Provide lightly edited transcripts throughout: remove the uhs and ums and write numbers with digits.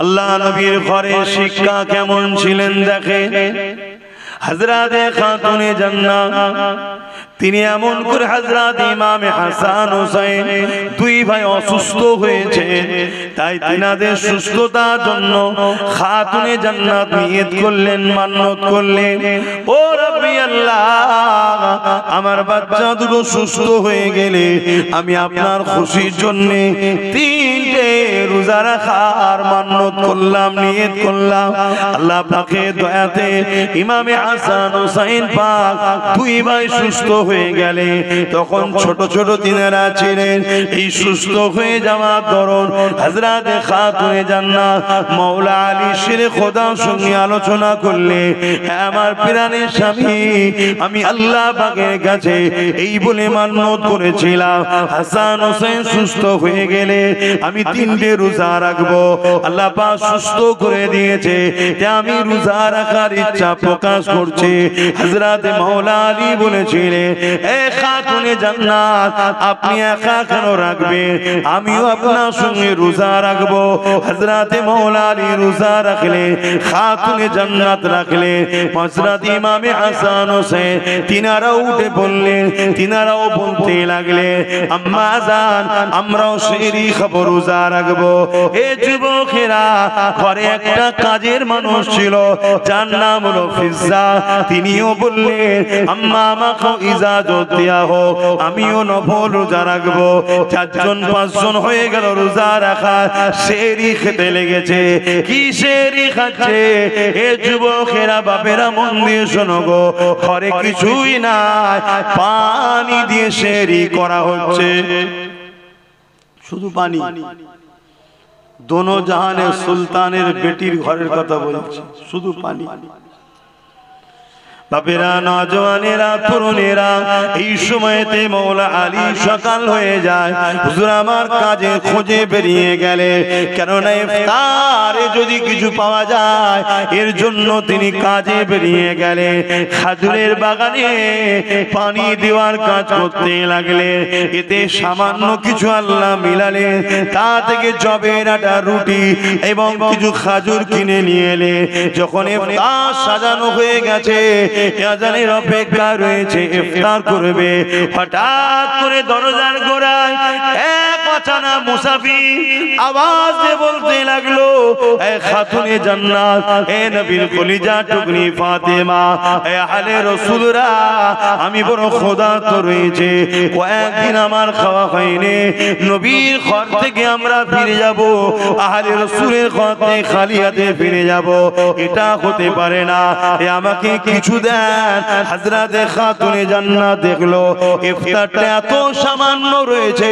আল্লাহ নবীর ঘরে শিক্ষা কেমন ছিলেন দেখে। হযরতে খাতুনে জান্নাত তিনি এমন করে হযরত ইমামে হাসান হোসেন দুই ভাই অসুস্থ হয়েছে, তাই তিনাদের সুস্থতার জন্য খাতুনে জান্নাত নিয়ত করলেন, মান্নত করলেন, ও রব্বি আল্লাহ, আমার বাচ্চা দুটো সুস্থ হয়ে গেলে আমি আপনার খুশির জন্য তিনটে রোজা রাখার মান্নত করলাম, নিয়ত করলাম। আল্লাহ পাকের দয়াতে ইমামে হাসান হোসেন পাক দুই ভাই সুস্থ হয়ে গেলে, তখন ছোট ছোট তিনারা ছিলেন। এই সুস্থ হয়ে যাওয়ার দরুন হযরতে খাতুনে জান্নাত মাওলা আলী শেরে খোদার সঙ্গে আলোচনা করলে, আমার প্রাণের স্বামী, আমি আল্লাহ পাকের কাছে এই বলে মান্নত করেছিলাম, হাসান হোসেন সুস্থ হয়ে গেলে আমি তিনটে রোজা রাখবো। আল্লাহ পাক সুস্থ করে দিয়েছে, আমি রোজা রাখার ইচ্ছা প্রকাশ করছি। হযরতে মাওলা আলী বলেছিলেন, এ খাতুনে জান্নাত, আপনি একা কেন রাখবেন, আমিও আপনার সঙ্গে রোজা রাখবো। হযরতে মাওলা আলী রোজা রাখলে, খাতুনে জান্নাত রাখলে, হযরত ইমামে হাসান হোসেন তিনারাও উঠে পড়লেন, তিনারাও বলতে লাগলে, আম্মা জান, আমরাও সেহরি খাবো, রোজা রাখবো। এ যুবকেরা, ঘরে একটা কাজের মানুষ ছিল, যার নাম হলো ফিজ্জা, তিনিও বললেন, আম্মা আমাকে ইজাজত দেয়া হোক, আমিও নফল রোজা রাখবো। চারজন পাঁচজন হয়ে গেল রোজা রাখা, সেহরি খেতে লেগেছে। কি সেহরি খাচ্ছে? এ যুবকেরা, বাপেরা, মন দিয়ে শোনো গো, ঘরে কিছুই নাই, পানি দিয়ে সেহরি করা হচ্ছে, শুধু পানি। দোনো জাহানের সুলতানের বেটির ঘরের কথা বলছে, শুধু পানি। বাপেরা, নওজওয়ানেরা, তরুণেরা, এই সময়তে মাওলা আলী সকাল হয়ে যায়, হুজুর আমার কাজে খোঁজে বেরিয়ে গেলে, কেননা ইফতারে যদি কিছু পাওয়া যায় এর জন্য তিনি কাজে বেরিয়ে গেলে। খাজুরের বাগানে পানি দেওয়ার কাজ করতে লাগলে, এতে সামান্য কিছু আল্লাহ মিলালে, তা থেকে জবের আটা, রুটি এবং কিছু খাজুর কিনে নিয়ে এলে। যখন ইফতার সাজানো হয়ে গেছে, আজানের অপেক্ষা রয়েছে, ইফতার করবে, হঠাৎ করে দরজার গোড়ায় এক অচেনা মুসাফির আওয়াজ দিয়ে বলতে লাগলো, এ খাতুনে জান্নাত, এ নবীর কলিজা টুকরি ফাতেমা, এ আহলে রাসূলরা, আমি বড় ক্ষুধার্ত রয়েছে, কয়েকদিন আমার খাওয়া হয়নি, নবীর ঘর থেকে আমরা ফিরে যাব, আহলে রাসূলের ঘর থেকে খালি হাতে ফিরে যাব, এটা হতে পারে না, এ আমাকে কিছু দেন। হযরতে খাতুনে জান্নাত দেখলো ইফতারটা এত সামান্য রয়েছে,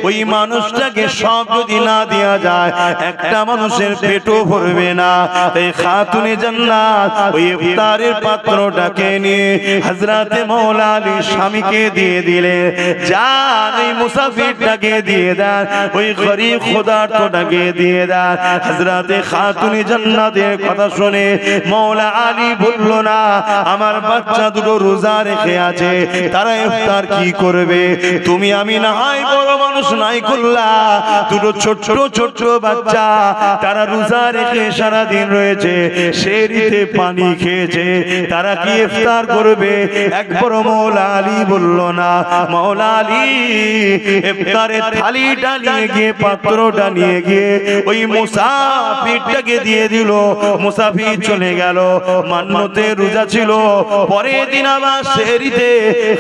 ওই মানুষটাকে সব যদি না দেয়া যায় একটা মানুষের পেটও ভরবে না। তাই খাতুনে জান্নাত ওই ইফতারের পাত্রটাকে নিয়ে হযরতে মাওলা আলীর স্বামীকে দিয়ে দিলে, যান এই মুসাফিরটাকে দিয়ে দেন, ওই গরীব ক্ষুধার্তটাকে দিয়ে দেন। হযরতে খাতুনে জান্নাতের কথা শুনে মাওলা আলী বলল, না, আমার বাচ্চা দুটো রোজা রেখে আছে, তারা ইফতার কি করবে? তুমি আমি না হয় বড় মানুষ নাই করলা, দুটো ছোট ছোট বাচ্চা তারা রোজা রেখে সারা দিন রয়েছে, সেহরিতে পানি খেয়েছে, তারা কি ইফতার করবে? একবার মাওলা আলী বলল, না। মাওলা আলী ইফতারের থালিটা নিয়ে গিয়ে, পাত্রটা নিয়ে গিয়ে ওই মুসাফিরটাকে দিয়ে দিল। মুসাফির চলে গেল, মান্নতে রোজা ছিল, পরের দিন আবার সেহরিতে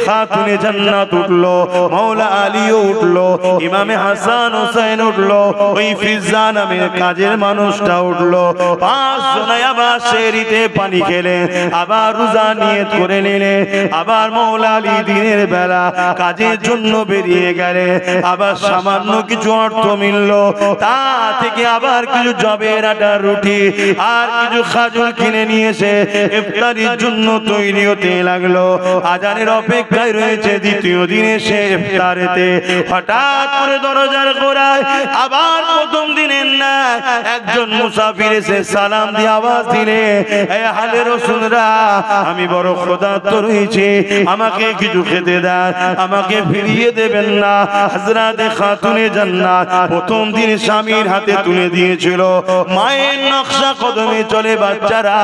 খাতুনে জান্নাত উঠলো, মাওলা আলীও উঠলো, ইমামে হাসান হোসেন উঠলো, ওই ফিজ্জা নামের কাজের মানুষটা উঠলো, পাঁচজনে আবার সেহরিতে পানি খেলে, আবার রোজা নিয়ত করে নিলে, আবার মাওলা আলী দিনের বেলা কাজের জন্য বেরিয়ে গেলে, আবার সামান্য কিছু অর্থ মিলল, তা থেকে আবার কিছু জবের আটা, রুটি আর কিছু খাজুর কিনে নিয়েছে, ইফতারের জন্য তৈরি হতে লাগলো। আজানের অপেক্ষায় রয়েছে, দ্বিতীয় দিনে সে ইফতারেতে হঠাৎ করে দরজার গোড়ায় আবার প্রথম দিনের না একজন একজন মুসাফির এসে সালাম দিয়ে আওয়াজ দিলে, এ আহলে রাসূলরা, আমি বড় ক্ষুধার্ত রয়েছি, আমাকে কিছু খেতে দেন, আমাকে ফিরিয়ে দেবেন না। হযরত খাতুনে জান্নাত প্রথম দিন স্বামীর হাতে তুলে দিয়েছিল। মায়ের নকশা কদমে চলে বাচ্চারা,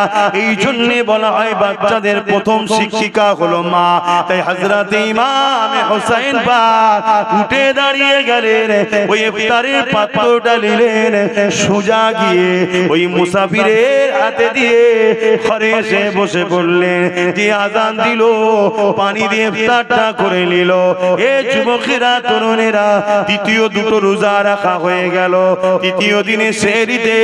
এই জন্য বলা হয় বাচ্চাদের প্রথম শিক্ষিকা হলো মা। তাই হযরত ইমাম হোসেন পাক উঠে দাঁড়িয়ে গেলেন, ওই ইফতারের পাত্রটা নিলেন, সোজা গিয়ে ওই মুসাফিরের হাতে দিয়ে ঘরে এসে বসে পড়লেন। যে আযান দিল পানি দিয়ে ইফতারটা করে নিল। এ যুবকেরা, তরুণেরা, দ্বিতীয় দুটো রোজা রাখা হয়ে গেল। তৃতীয় দিনে সেহরিতে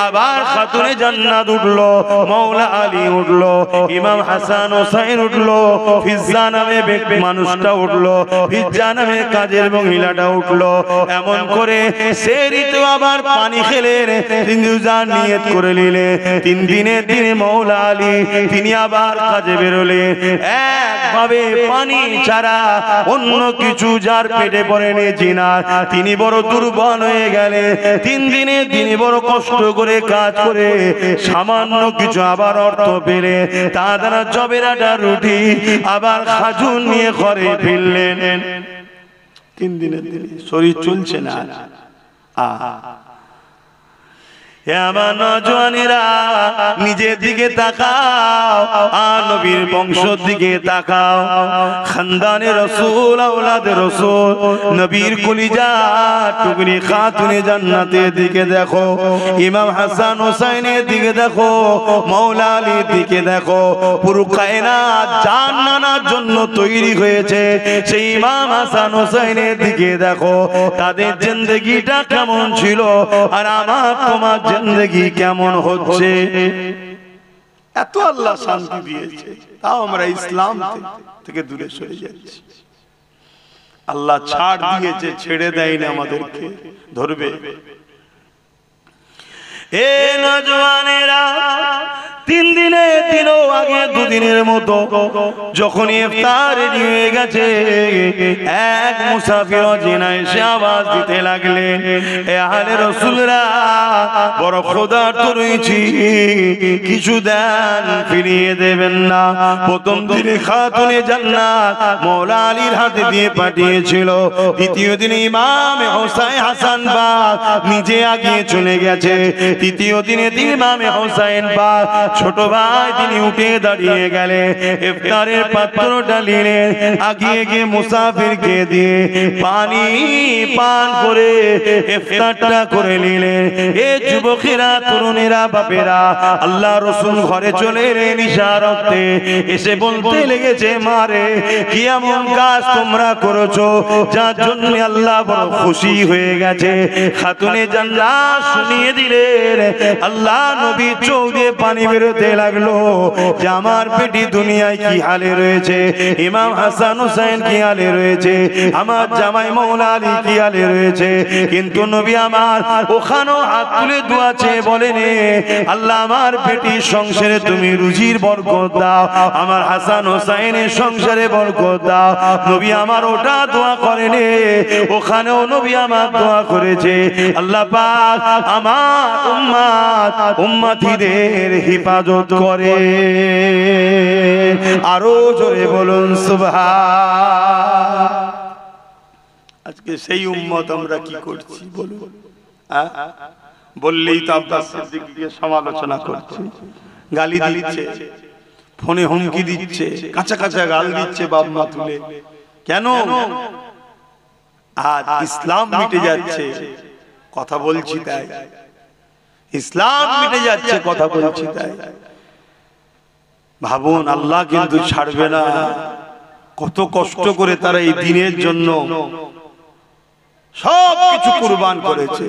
আবার খাতুনে জান্নাত উঠলো, মাওলা আলী উঠলো, ইমাম হাসান হোসেন উঠলো, ফিজ্জা নামে মানুষটা উঠলো, ফিজ্জা নামে কাজের মহিলাটা উঠলো। এমন করে সেহরিতে আবার পানি খেলেন, রোজার নিয়ত করে নিলেন। 3 দিনের দিনে মাওলা আলী তিনি আবার কাজে বেরোলেন। একভাবে পানি ছাড়া অন্য কিছু যার পেটে পড়েনি জিনার, তিনি বড় দুর্বল হয়ে গেলেন। 3 দিনে তিনি বড় কষ্ট করে কাজ করে সামান্য কিছু আবার অর্থ পেলে, তা দ্বারা জবেরাটা রুটি আবার খাজুর নিয়ে ঘরে ফিরলেন। 3 দিনের দিনে শরীর চলছে না। আমার নওজওয়ানেরা, নিজের দিকে তাকাও আর নবীর বংশের দিকে তাকাও। খানদানে রাসূল, আওলাদে রাসূল, নবীর কলিজা টুকরি খাতুনে জান্নাতের দিকে দেখো, ইমাম হাসান হোসেনের দিকে দেখো, মাওলা আলীর দিকে দেখো। পুরো কায়নাত জান্নাতের জন্য তৈরি হয়েছে, সেই ইমাম হাসান হোসেনের দিকে দেখো। তাদের জিন্দেগিটা কেমন ছিল আর আমার তোমার জিন্দেগি কেমন হচ্ছে। এত আল্লাহ শান্তি দিয়েছে, তাও আমরা ইসলাম থেকে দূরে সরে যাচ্ছি। আল্লাহ ছাড় দিয়েছে, ছেড়ে দেয়নি আমাদেরকে, ধরবে। এ নওজওয়ানেরা, 3 দিনের দিনও আগে 2 দিনের মতো যখন ইফতার রেডি হয়ে গেছে, এক মুসাফির অচেনা এসে আওয়াজ দিতে লাগলেন, এ আহলে রাসূলরা, বড় ক্ষুধার্ত রয়েছি, কিছু দেন, ফিরিয়ে দেবেন না। প্রথম দিনে খাতুনে জান্নাত মাওলা আলীর হাতে দিয়ে পাঠিয়েছিল। দ্বিতীয় দিনে ইমাম হোসেন হাসান পাক নিজে আগিয়ে চলে গেছে। তৃতীয় দিনে ইমাম হোসেন পাক ছোট ভাই তিনি উঠে দাঁড়িয়ে গেলে, ইফতারের পাত্রটা নিলেন, আগিয়ে গিয়ে মুসাফিরকে দিয়ে পানি পান করে ইফতারটা করে নিলেন। এ যুবকেরা, তরুণেরা, বাপেরা, আল্লাহ রাসূল ঘরে চলে এলেন ইশারাতে, এসে বলতে লেগেছে, মারে কি এমন কাজ তোমরা করেছো যার জন্য আল্লাহ বড় খুশি হয়ে গেছে। খাতুনে জান্নাত শুনিয়ে দিলেন, আল্লাহ নবী চোখ দিয়ে পানি বেরোতে লাগলো যে আমার বেটি দুনিয়ায় কি হালে রয়েছে, ইমাম হাসান হোসেন কি হালে রয়েছে, আমার জামাই মাওলা আলী কি হালে রয়েছে। কিন্তু নবী আমার ওখানেও হাত তুলে দোয়া চেয়ে বলেন, আল্লাহ আমার বেটির সংসারে তুমি রুজির বরকত দাও, আমার হাসান হোসেনের সংসারে বরকত দাও। নবী আমার ওটা দোয়া করেন, ওখানেও নবী আমার দোয়া করেছে, আল্লাহ পাক আমার উম্মতিদের হিফাজত করে। আরো জোরে বলুন সুবহান। আজকে সেই উম্মত আমরা কি করছি বলুন? বললেই তো আব্বাস সিদ্দিকীকে সমালোচনা করছে, গালি দিচ্ছে, ফোনে হুমকি দিচ্ছে, কাঁচা কাঁচা গাল দিচ্ছে বাপ মা তুলে। কেন? আজ ইসলাম মিটে যাচ্ছে, কথা বলছি তাই। ইসলাম মিটে যাচ্ছে, কথা বলছি তাই। ভাবুন, আল্লাহ কিন্তু ছাড়বে না। কত কষ্ট করে তারা এই দিনের জন্য সব কিছু কুরবান করেছে।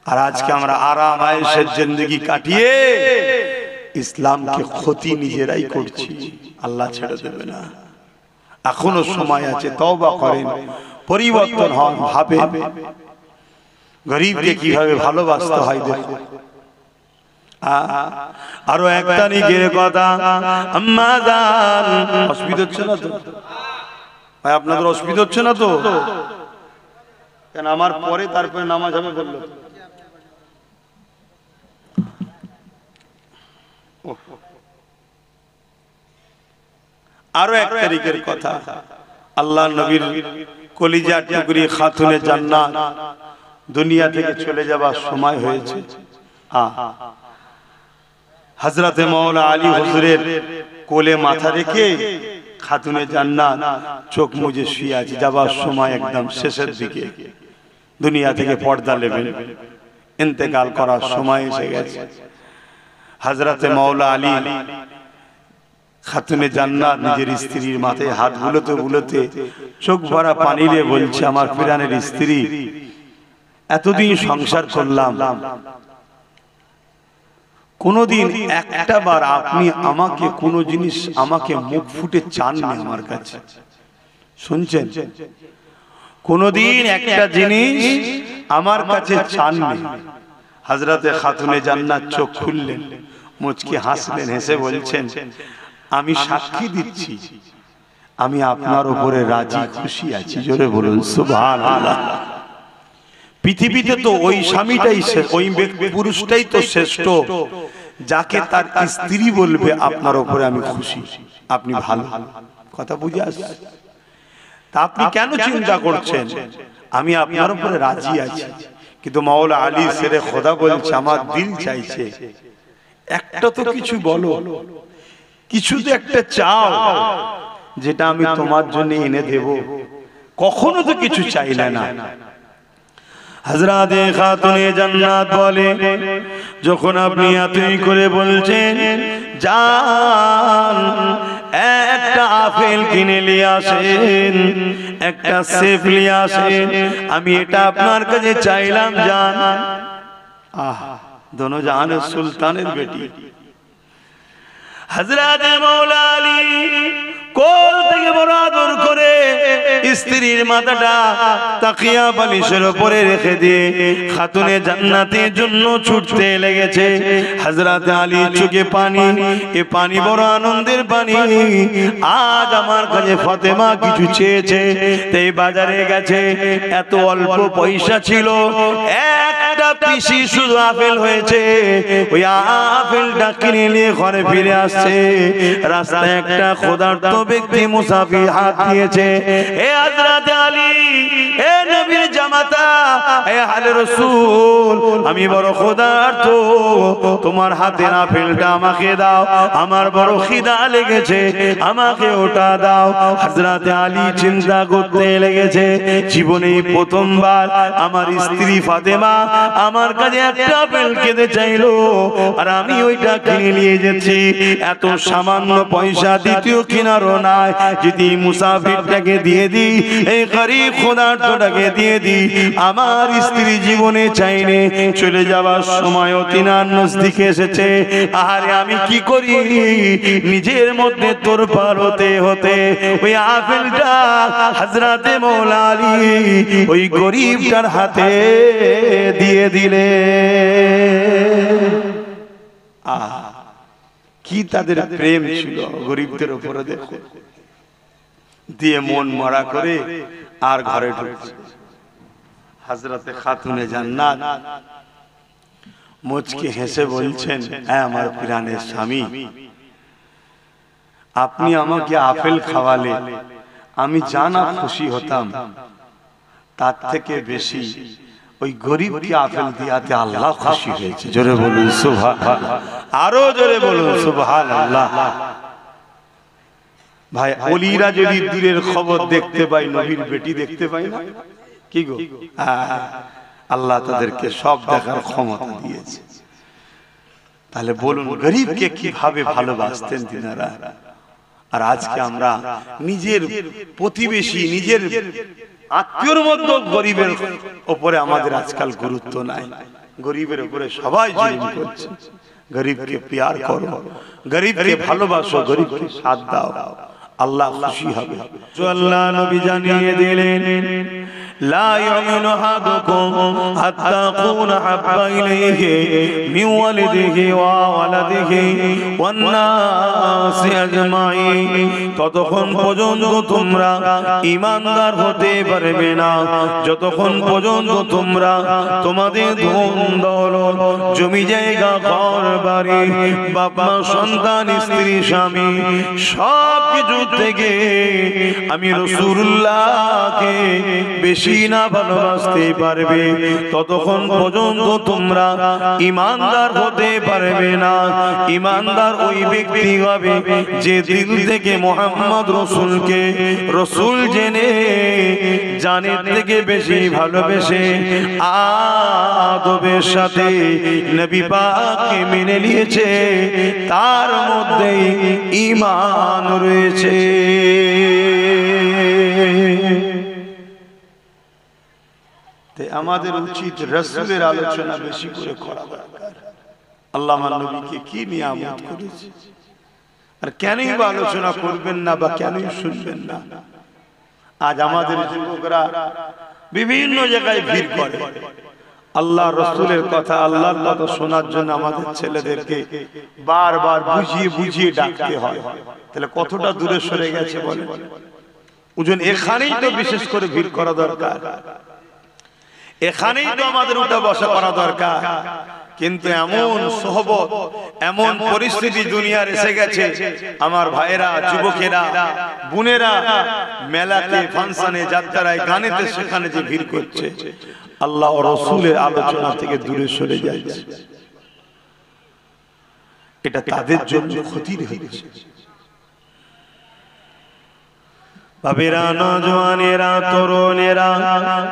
আর আজকে আমরা আরাম আয়েশের জিন্দেগি কাটিয়ে ইসলামকে ক্ষতি নিজেরাই করছি। আল্লাহ ছেড়ে দেবে না, এখনো সময় আছে, তওবা করেন, পরিবর্তন হন, ভাবেন গরিবকে কিভাবে ভালোবাসতে হয়। দেখুন, আরো একটা নিকের কথা, আম্মা জান, অসুবিধা হচ্ছে না তো ভাই? আপনাদের অসুবিধা হচ্ছে না তো? কেন আমার পরে তারপরে নামাজ হবে বললো? আরো 1 তারিখের কথা, আল্লাহ নবীর কলিজার টুকরি খাতুনে জান্নাত দুনিয়া থেকে চলে যাবার সময় হয়েছে। হযরতে মাওলা আলী হুজুরের কোলে মাথা রেখে খাতুনে জান্নাত চোখ মুজে শুয়ে আছে, যাবার সময় একদম শেষের দিকে, দুনিয়া থেকে পর্দা নেবেন, ইন্তেকাল করার সময় এসে গেছে। হযরতে মাওলা আলী খাতুনে জান্নাত নিজের স্ত্রীর মাথায় হাত বুলোতে বুলোতে চোখ ভরা পানি দিয়ে বলছে, আমার প্রাণের স্ত্রী, এতদিন সংসার করলাম, কোনদিন একটা বার আপনি আমাকে কোন জিনিস আমাকে মুখ ফুটে চাননি আমার কাছে, শুনছেন? কোনদিন একটা জিনিস আমার কাছে চাননি। হযরতে খাতুনে জান্নাত চোখ খুললেন, মুচকি হাসলেন, হেসে বলছেন, আমি সাক্ষী দিচ্ছি আমি আপনার উপরে রাজি খুশি আছি। জোরে বলুন সুবহানাল্লাহ। পৃথিবীতে তো ওই স্বামীটাই, ওই পুরুষটাই তো শ্রেষ্ঠ যাকে তার স্ত্রী বলবে আপনার উপরে আমি খুশি, আপনি ভালো। কথা বুঝে আসছে? তা আপনি কেন চিন্তা করছেন? আমি আপনার উপরে রাজি আছি, কিন্তু মাওলা আলী শেরে খোদা বলছে, আমার দিল চাইছে একটা তো কিছু বলো, কিছু তো একটা চাও যেটা আমি তোমার জন্য এনে দেব। কখনো তো কিছু চাইলে না। হযরতে খাতুনে জান্নাত বলে, যখন আপনি এতই করে বলছেন, জান একটা আপেল কিনে নিয়ে আসেন, একটা সেব নিয়ে আসেন, আমি এটা আপনার কাছে চাইলাম জান। দোনো জাহানের সুলতানের বেটি হযরতে মাওলা আলী কোল থেকে বড় আদর করে স্ত্রীর মাথাটা তাকিয়া বালিশের উপরে রেখে দিয়ে খাতুনে জান্নাতের জন্য ছুটতে লেগেছে। হযরতে আলী চোখে পানি, এ পানি বড় আনন্দের পানি। আজ আমার কাছে ফাতেমা কিছু চেয়েছে, তাই বাজারে গেছে, এত অল্প পয়সা ছিল, একটা পিসি শুধু আপেল হয়েছে, ওই আপেলটা কিনে নিয়ে ঘরে ফিরে আসছে। রাস্তায় একটা ক্ষুধার্ত ব্যক্তি মুসাফির হাত দিয়েছে, হে হযরতে আলী, হে নবীর জামাতা, হে আলে রাসূল, আমি বড় ক্ষুধার্ত, তোমার হাতের আপেলটা আমাকে দাও, আমার বড় খিদা লেগেছে, আমাকে ওটা দাও। হযরতে আলী চিন্তা করতে লেগেছে, জীবনে প্রথমবার আমার স্ত্রী ফাতেমা আমার কাছে একটা আপেল খেতে চাইলো, আর আমি ওইটা কিনে নিয়ে যাচ্ছি। এত সামান্য পয়সা দ্বিতীয় কিনারও নাই, যদি মুসাফিরটাকে দিয়ে দিই, এই গরীব ক্ষুধার্তটাকে দিয়ে দিই, আমার স্ত্রী জীবনে চাইনে, চলে যাওয়ার সময়ও তিনার নজদিকে এসেছে। আরে আমি কি করি? নিজের মধ্যে তোরপার হতে হতে ওই আপেলটা হযরতে মাওলা আলী ওই গরীবটার হাতে দিয়ে দিলে। কি তাদের প্রেম ছিল গরিবদের উপরে, দেখো, দিয়ে মন মরা করে আর ঘরে ঢুকছে। হযরতে খাতুনে জান্নাত মুচকি হেসে বলছেন, হ্যাঁ আমার প্রাণের স্বামী, আপনি আমাকে আপেল খাওয়ালে আমি জানা খুশি হতাম, তার থেকে বেশি ওই গরিবকে আপেল দিয়াতে আল্লাহ খুশি হয়েছে। জোরে বলুন সুবহানাল্লাহ, আরো জোরে বলুন সুবহানাল্লাহ। ভাই, ওলিরা যদি দূরের খবর দেখতে পাই, নবীর বেটি দেখতে পাই না, কি গো, আল্লাহ তাদেরকে সব দেখার ক্ষমতা দিয়েছে। তাহলে বলুন গরিবকে কিভাবে ভালোবাসতেন তিনারা। আর আজকে আমরা নিজের প্রতিবেশী, নিজের আত্মীয়র মধ্যে গরিবের উপরে আমাদের আজকাল গুরুত্ব নাই। গরিবের উপরে সবাই জুলুম করছে। গরিবকে প্যার করো, গরিবকে ভালোবাসো, গরিবকে সাথ দাও, আল্লাহ খুশি হবে। আল্লাহ নবী জানিয়ে দিলেন, لا يؤمن أحدكم حتى أكون أحب إليه من والده وولده والناس أجمعين ততক্ষণ পর্যন্ত তোমরা ঈমানদার হতে পারবে না যতক্ষণ পর্যন্ত তোমরা তোমাদের ধন দৌলত জমি জায়গা ঘর বাড়ি বাপ মা সন্তান স্ত্রী স্বামী সব কিছু থেকে আমি রাসূলুল্লাহকে বেশি না ভালোবাসতে পারবে ততক্ষণ পর্যন্ত তোমরা ঈমানদার হতে পারবে না। ঈমানদার ওই ব্যক্তি হবে যে দিল থেকে মুহাম্মদ রাসূলকে রাসূল জেনে জানের থেকে বেশি ভালোবেসে আদবের সাথে নবী পাককে মেনে নিয়েছে তার মধ্যেই ঈমান রয়েছে। আমাদের উচিত রাসূলের আলোচনা বেশি করে করা দরকার। আল্লাহ আমার নবীকে কি নিয়ামত করেছে আর কেনই বা আলোচনা করবেন না বা কেনই শুনবেন না। আজ আমাদের যুবকরা বিভিন্ন জায়গায় ভিড় করে আল্লাহ রাসূলের কথা আল্লাহর কথা শোনার জন্য আমাদের ছেলেদেরকে বারবার বুঝিয়ে বুঝিয়ে ডাকতে হয়। তাহলে কতটা দূরে সরে গেছে বলে ওজন এখানেই তো বিশেষ করে ভিড় করা দরকার, এখানেই তো আমাদের উঠা বসা করা দরকার। কিন্তু এমন সোহবত এমন পরিস্থিতি দুনিয়ার এসে গেছে আমার ভাইয়েরা যুবকেরা বোনেরা মেলাতে ফাংশনে যাত্রায় গানেতে সেখানে যে ভিড় করছে আল্লাহ ও রাসূলের আলোচনা থেকে দূরে সরে যাচ্ছে। এটা তাদের জন্য ক্ষতির হচ্ছে। বাবেরা নওজওয়ানেরা তরুণেরা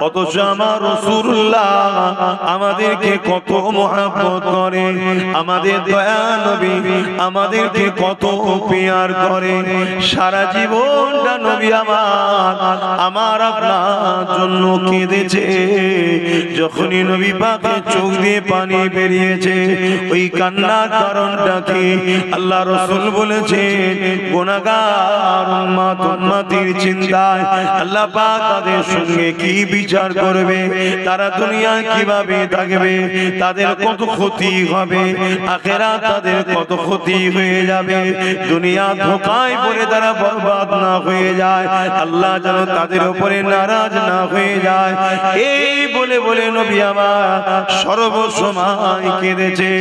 অথচ আমার রাসূলুল্লাহ আমাদেরকে কত মহব্বত করে, আমাদের দয়া নবী আমাদেরকে কত পেয়ার করে। সারা জীবনটা নবী আমার আপনার জন্য কেঁদেছে। যখনই নবী পাকের চোখ দিয়ে পানি বেরিয়েছে ওই কান্নার কারণটা কি আল্লাহ রাসূল বলেছেন গুনাহগার উম্মত উম্মতির চিন্তায় আল্লাহ পাক তাদের সঙ্গে কি বিচার করবে, তারা দুনিয়ায় কিভাবে থাকবে, তাদের কত ক্ষতি হবে, আখিরাত তাদের কত ক্ষতি হয়ে যাবে, দুনিয়া ধোঁকায় পড়ে তারা বরবাদ না হয়ে যায়, আল্লাহ যেন তাদের উপরে নারাজ না হয়ে যায়। এই বলে বলে নবী আমার সর্বসময় কেঁদেছে।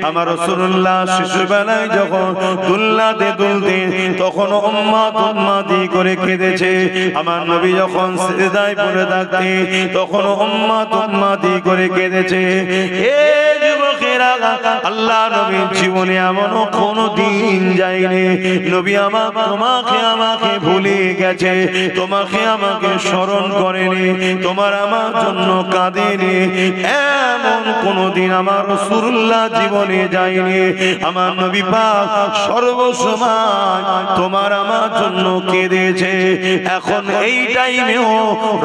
আমার রাসূলুল্লাহ শিশুবেলায় যখন দুলনাতে দুলতে তখন উম্মত উম্মতি করে কেঁদেছে। আমার নবী যখন সিজদায় পড়ে থাকতেন তখন উম্মত উম্মতি করে কেঁদেছে। এ যুবকেরা আল্লাহ নবীর জীবনে এমন কোনো দিন যায়নি নবী আমার তোমাকে আমাকে ভুলে গেছে, তোমাকে আমাকে স্মরণ করেনি, তোমার আমার জন্য কাঁদেনি, এমন কোনো দিন আমার রাসূলুল্লাহ জীবনে যায়নি। আমার নবী পাক সর্বসময় তোমার আমার জন্য কেঁদেছে। এখন এই টাইমেও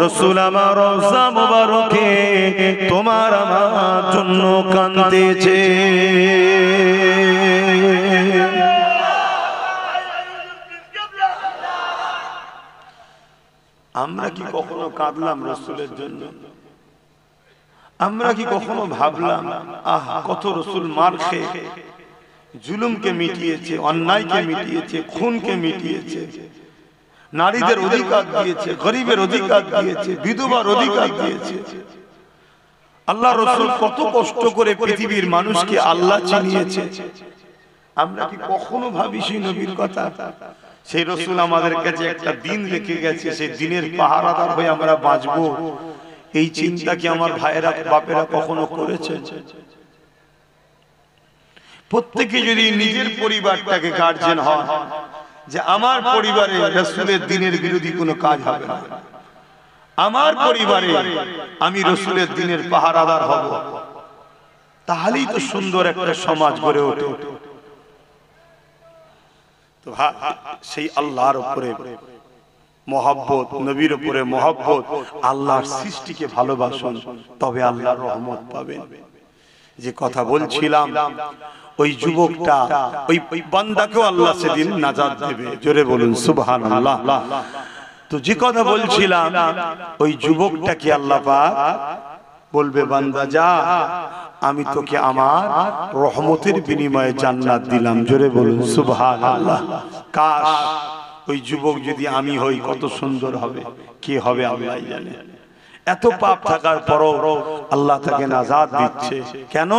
রাসূল আমার রওজা মুবারকে তোমার আমার জন্য কাঁদতেছে। আমরা কি কখনো কাঁদলাম রাসূলের জন্য? আমরা কি কখনো ভাবলাম আহা কত রাসূল মার খেয়ে জুলুমকে মিটিয়েছে, অন্যায়কে মিটিয়েছে, খুনকে মিটিয়েছে, নারীদের অধিকার দিয়েছে, গরিবের অধিকার দিয়েছে, বিধবার অধিকার দিয়েছে। আল্লাহ রাসূল কত কষ্ট করে পৃথিবীর মানুষকে আল্লাহ চিনিয়েছে। আমরা কি কখনো ভাবি সেই নবীর কথা? সেই রাসূল আমাদের কাছে একটা দিন রেখে গেছে, সেই দিনের পাহারাদার হয়ে আমরা বাঁচবো, এই চিন্তা কি আমার ভাইয়েরা বাপেরা কখনো করেছে? প্রত্যেকে যদি নিজের পরিবারটাকে গার্জিয়ান হয় যে আমার পরিবারে রাসূলের দ্বীনের বিরোধী কোনো কাজ হবে না, আমার পরিবারে আমি রাসূলের দ্বীনের পাহারাদার হব, তাহলেই তো সুন্দর একটা সমাজ গড়ে ওঠে। তো সেই আল্লাহর উপরে মহব্বত, নবীর উপরে মহব্বত, আল্লাহর সৃষ্টিকে ভালোবাসুন, তবে আল্লাহর রহমত পাবেন। যে কথা বলছিলাম ওই যুবকটা ওই বান্দাকেও আল্লাহ সেদিন নাজাত দেবে। জোরে বলুন সুবহানাল্লাহ। তো যে কথা বলছিলাম, ওই যুবকটাকে আল্লাহ পাক বলবে, বান্দা যা, আমি তোকে আমার রহমতের বিনিময়ে জান্নাত দিলাম। জোরে বলুন সুবহানাল্লাহ। কাশ ওই যুবক যদি আমি হই, কত সুন্দর হবে। কি হবে আল্লাহ জানে। এত পাপ থাকার পরও আল্লাহ তাকে নাজাত দিচ্ছে কেন?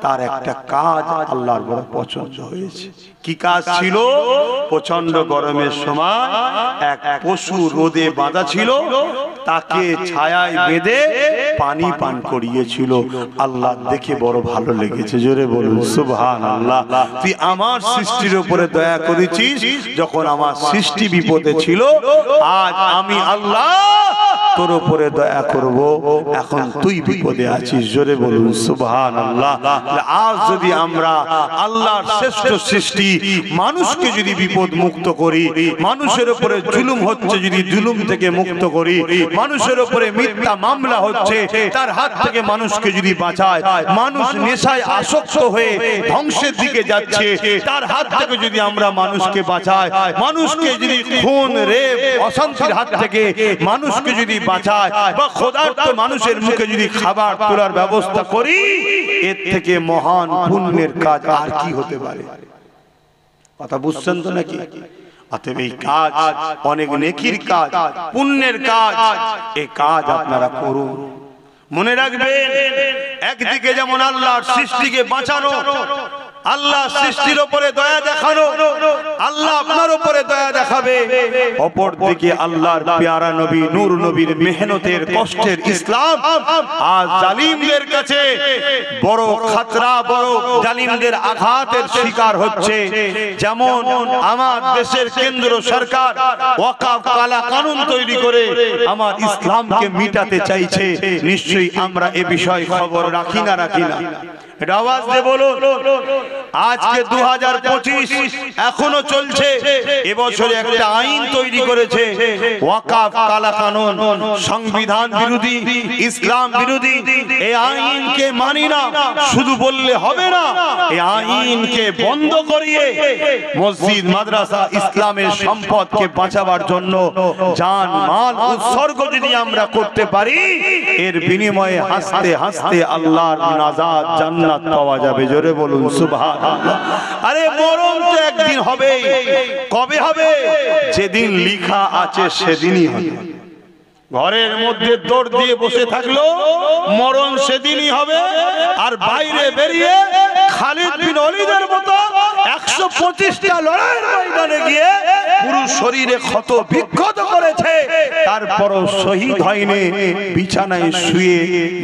তার একটা কাজ আল্লাহর বড় পছন্দ হয়েছে। কি কাজ ছিল? প্রচন্ড গরমের সময় এক পশু রোদে বাঁধা ছিল, তাকে ছায়ায় বেঁধে পানি পান করিয়েছিল। আল্লাহ দেখে বড় ভালো লেগেছে। জোরে বলুন সুবহানাল্লাহ। তুই আমার সৃষ্টির উপরে দয়া করেছিস যখন আমার সৃষ্টি বিপদে ছিল, আজ আমি আল্লাহ তোর উপরে দয়া করব, এখন তুই বিপদে আছিস। জোরে বলুন সুবহানাল্লাহ। আজ যদি আমরা আল্লাহর শ্রেষ্ঠ সৃষ্টি মানুষকে যদি বিপদ মুক্ত করি, মানুষের উপরে জুলুম হচ্ছে যদি জুলুম থেকে মুক্ত করি, মানুষের উপরে মিথ্যা মামলা হচ্ছে তার হাত থেকে মানুষকে যদি বাঁচায়, মানুষ নেশায় আসক্ত হয়ে ধ্বংসের দিকে যাচ্ছে তার হাত থেকে যদি আমরা মানুষকে বাঁচাই, মানুষকে যদি খুন রেপ অশান্তির হাত থেকে মানুষকে যদি বাঁচায়, বা ক্ষুধার্ত মানুষের মুখে যদি খাবার তোলার ব্যবস্থা করি, এর থেকে মহান পুণ্যের কাজ আর কি হতে পারে? কথা বুঝছেন তো নাকি? অতএব এই কাজ অনেক নেকির কাজ, পুণ্যের কাজ। এই কাজ আপনারা করুন। মনে রাখবেন, একদিকে যেমন আল্লাহর সৃষ্টিকে বাঁচানো, আল্লাহ সৃষ্টির উপরে দয়া দেখানো, আল্লাহ আপনার উপরে দয়া দেখাবে, অপর দিকে আল্লাহর পেয়ারা নবী নূর নবীর মেহনতের কষ্টের ইসলাম আজ জালিমদের কাছে বড় খাতরা, বড় জালিমদের আঘাতের শিকার হচ্ছে। যেমন আমার দেশের কেন্দ্র সরকার ওয়াকফ কালা কানুন তৈরি করে আমার ইসলামকে মিটাতে চাইছে। নিশ্চয়ই আমরা এ বিষয়ে খবর রাখি না? এটা আওয়াজ দিয়ে বলুন। আজকে 2025 এখনো চলছে। এবছরে একটা আইন তৈরি করেছে ওয়াকফ কালা কানুন, সংবিধান বিরোধী, ইসলাম বিরোধী। এই আইনকে মানি না শুধু বললে হবে না, এই আইনকে বন্ধ করিয়ে মসজিদ মাদ্রাসা ইসলামের সম্পদকে বাঁচাবার জন্য জান মাল উৎসর্গ যদি আমরা করতে পারি, এর বিনিময়ে হাসতে হাসতে আল্লাহর নাজাত জান্নাত পাওয়া যাবে। জোরে বলুন সুবহানাল্লাহ। আরে মরণ তো একদিন হবে। কবে হবে? যেদিন লেখা আছে সেদিনই হবে। ঘরের মধ্যে দৌড় দিয়ে বসে থাকলো, মরণ সেদিনই হবে। আর বাইরে বেরিয়ে খালিদ বিন ওলীদের মতো 125টা লড়াইয়ের ময়দানে গিয়ে পুরো শরীরে ক্ষত বিক্ষত করেছে, তারপরও শহীদ হয়নি, বিছানায় শুয়ে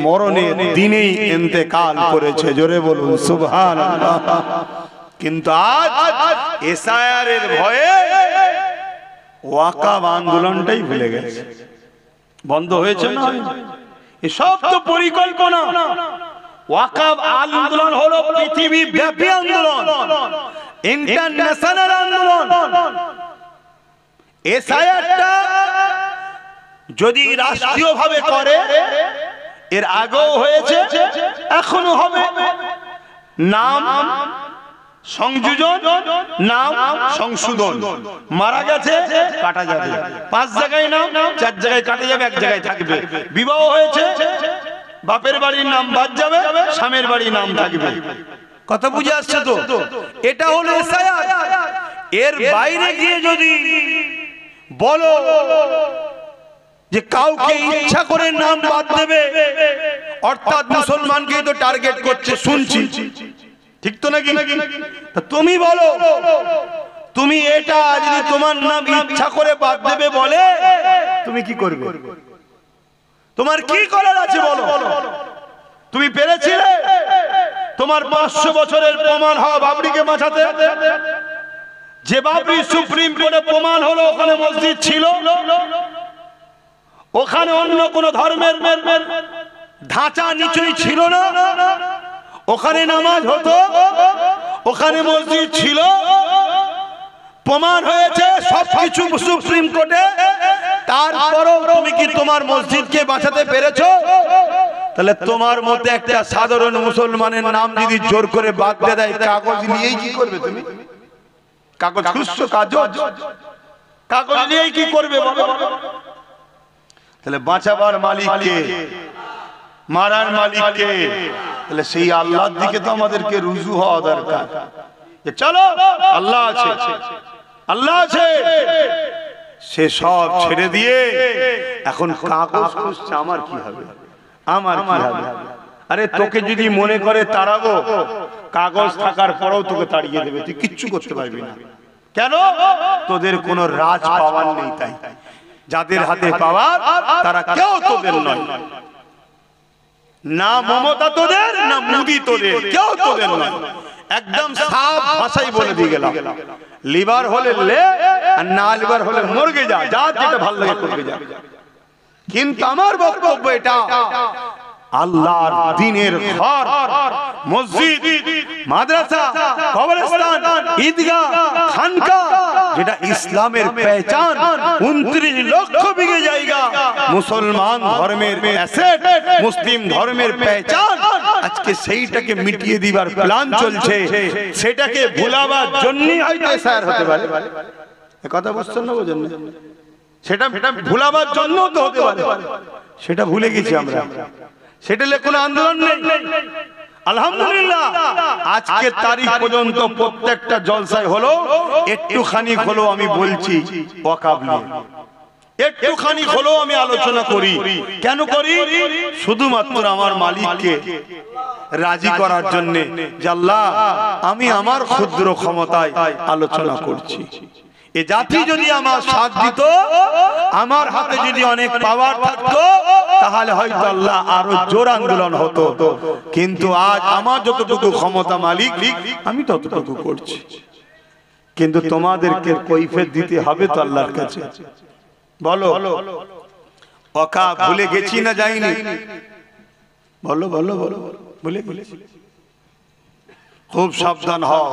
মরণের দিনেই ইন্তেকাল করেছে। জোরে বলুন সুবহানাল্লাহ। কিন্তু আজ এসআইআর এর ভয়ে ওয়াকফ আন্দোলনটাই ভুলে গেছে। বন্ধ হয়েছে না? এসব তো পরিকল্পনা। ওয়াকফ আন্দোলন হলো পৃথিবী ব্যাপী আন্দোলন, ইন্টারন্যাশনাল আন্দোলন। এসআইআরটা যদি রাষ্ট্রীয়ভাবে করে, এর আগেও হয়েছে, এখনো হবে। নাম সংযোজন, নাম সংশোধন। মারা গেছে কাটা যাবে, 5 জায়গায় নাম, 4 জায়গায় কাটা যাবে, 1 জায়গায় থাকবে। বিবাহ হয়েছে, বাপের বাড়ির নাম বাদ যাবে, স্বামীর বাড়ির নাম থাকবে। কথা বুঝে আসছে তো? এটা হলো এসআইআর। এর বাইরে গিয়ে যদি বলো যে কাউকে ইচ্ছা করে নাম বাদ দেবে, অর্থাৎ মুসলমানকে তো টার্গেট করছে, শুনছি, ঠিক তো নাকি? তুমি বলো, তুমি এটা যদি তোমার নাম ইচ্ছা করে বাদ দেবে বলে, তুমি কি করবে? তোমার কি করার আছে বলো? তুমি পেরেছিলে তোমার 500 বছরের প্রমাণ হওয়া বাবরিকে বাঁচাতে? যে বাবরি সুপ্রিম কোর্টে প্রমাণ হলো ওখানে মসজিদ ছিল, ওখানে অন্য কোন ধর্মের ধাঁচা নিচই ছিল না, ওখানে নামাজ হতো, ওখানে মসজিদ ছিল, প্রমাণ হয়েছে সবকিছু সুপ্রিম কোর্টে। তারপরও তুমি কি তোমার মসজিদকে বাঁচাতে পেরেছো? তাহলে তোমার মধ্যে একটা সাধারণ মুসলমানের নাম যদি জোর করে বাদ দেয়, কাগজ নিয়েই কি করবে তুমি? কাগজ খুঁজছো? কাগজ নিয়ে কি করবে বলো? তাহলে বাঁচাবার মালিক কে, মারার মালিক কে? তাহলে সেই আল্লাহর দিকে তো আমাদেরকে রুজু হওয়া দরকার, যে চলো আল্লাহ আছে, আল্লাহ আছে। সে সব ছেড়ে দিয়ে এখন কাগজ খুঁজছে, আমার কি হবে, আমার কি হবে? আরে তোকে যদি মনে করে তাড়াবো, কাগজ থাকার পরেও তোকে তাড়িয়ে দেবে, তুই কিচ্ছু করতে পারবি না। কেন? তোদের কোনো রাজ পাওয়ার নেই। তাই যাদের হাতে পাওয়ার তারা কেউ তোদের নয়, না মমতা তোদের, না মোদি তোদের, কেউ তোদের নয়। একদম সাফ ভাষাই বলে দিয়ে গেলাম, লিভার হলে লে, আর না লিভার হলে মরগে যা, যা যেটা ভালো লাগে করবে যা। কিন্তু আমার বক্তব্য এটা, আল্লাহর দ্বীনের ঘর, মসজিদ, মাদ্রাসা, কবরস্থান, ঈদগাহ, খানকা, যেটা ইসলামের পহচান, 29 লক্ষ বিঘে জায়গা মুসলমান ধর্মের অ্যাসেট, মুসলিম ধর্মের পহচান, আজকে সেইটাকে মিটিয়ে দিবার প্ল্যান চলছে। সেটাকে ভুলাবার জন্যই হয়তো স্যার হতে পারে, কথা বুঝছেন না? বুঝেন না? সেটা ভুলাবার জন্য তো হতে পারে, সেটা ভুলে গেছি আমরা। সেটা কোনো আন্দোলন নেই। আলহামদুলিল্লাহ আজকে তারিখ পর্যন্ত প্রত্যেকটা জলসায় হলো একটুখানি হলো আমি বলছি ওয়াকাব নিয়ে, একটুখানি হলো আমি আলোচনা করি। কেন করি? শুধুমাত্র আমার মালিককে রাজি করার জন্য, যে আল্লাহ আমি আমার ক্ষুদ্র ক্ষমতায় আলোচনা করছি। এ জাতি যদি আমার সাথ দিত, আমার হাতে যদি অনেক পাওয়ার থাকতো, তাহলে হয়তো আল্লাহ আরো জোর আন্দোলন হতো। কিন্তু আজ আমার যতটুকু ক্ষমতা মালিক, আমি ততটুকু করছি। কিন্তু তোমাদেরকে কৈফিয়ত দিতে হবে তো আল্লাহর কাছে। বলো ওকা ভুলে গেছি না যাইনি? বলো বলো বলো, ভুলে গেছি? খুব সাবধান হও।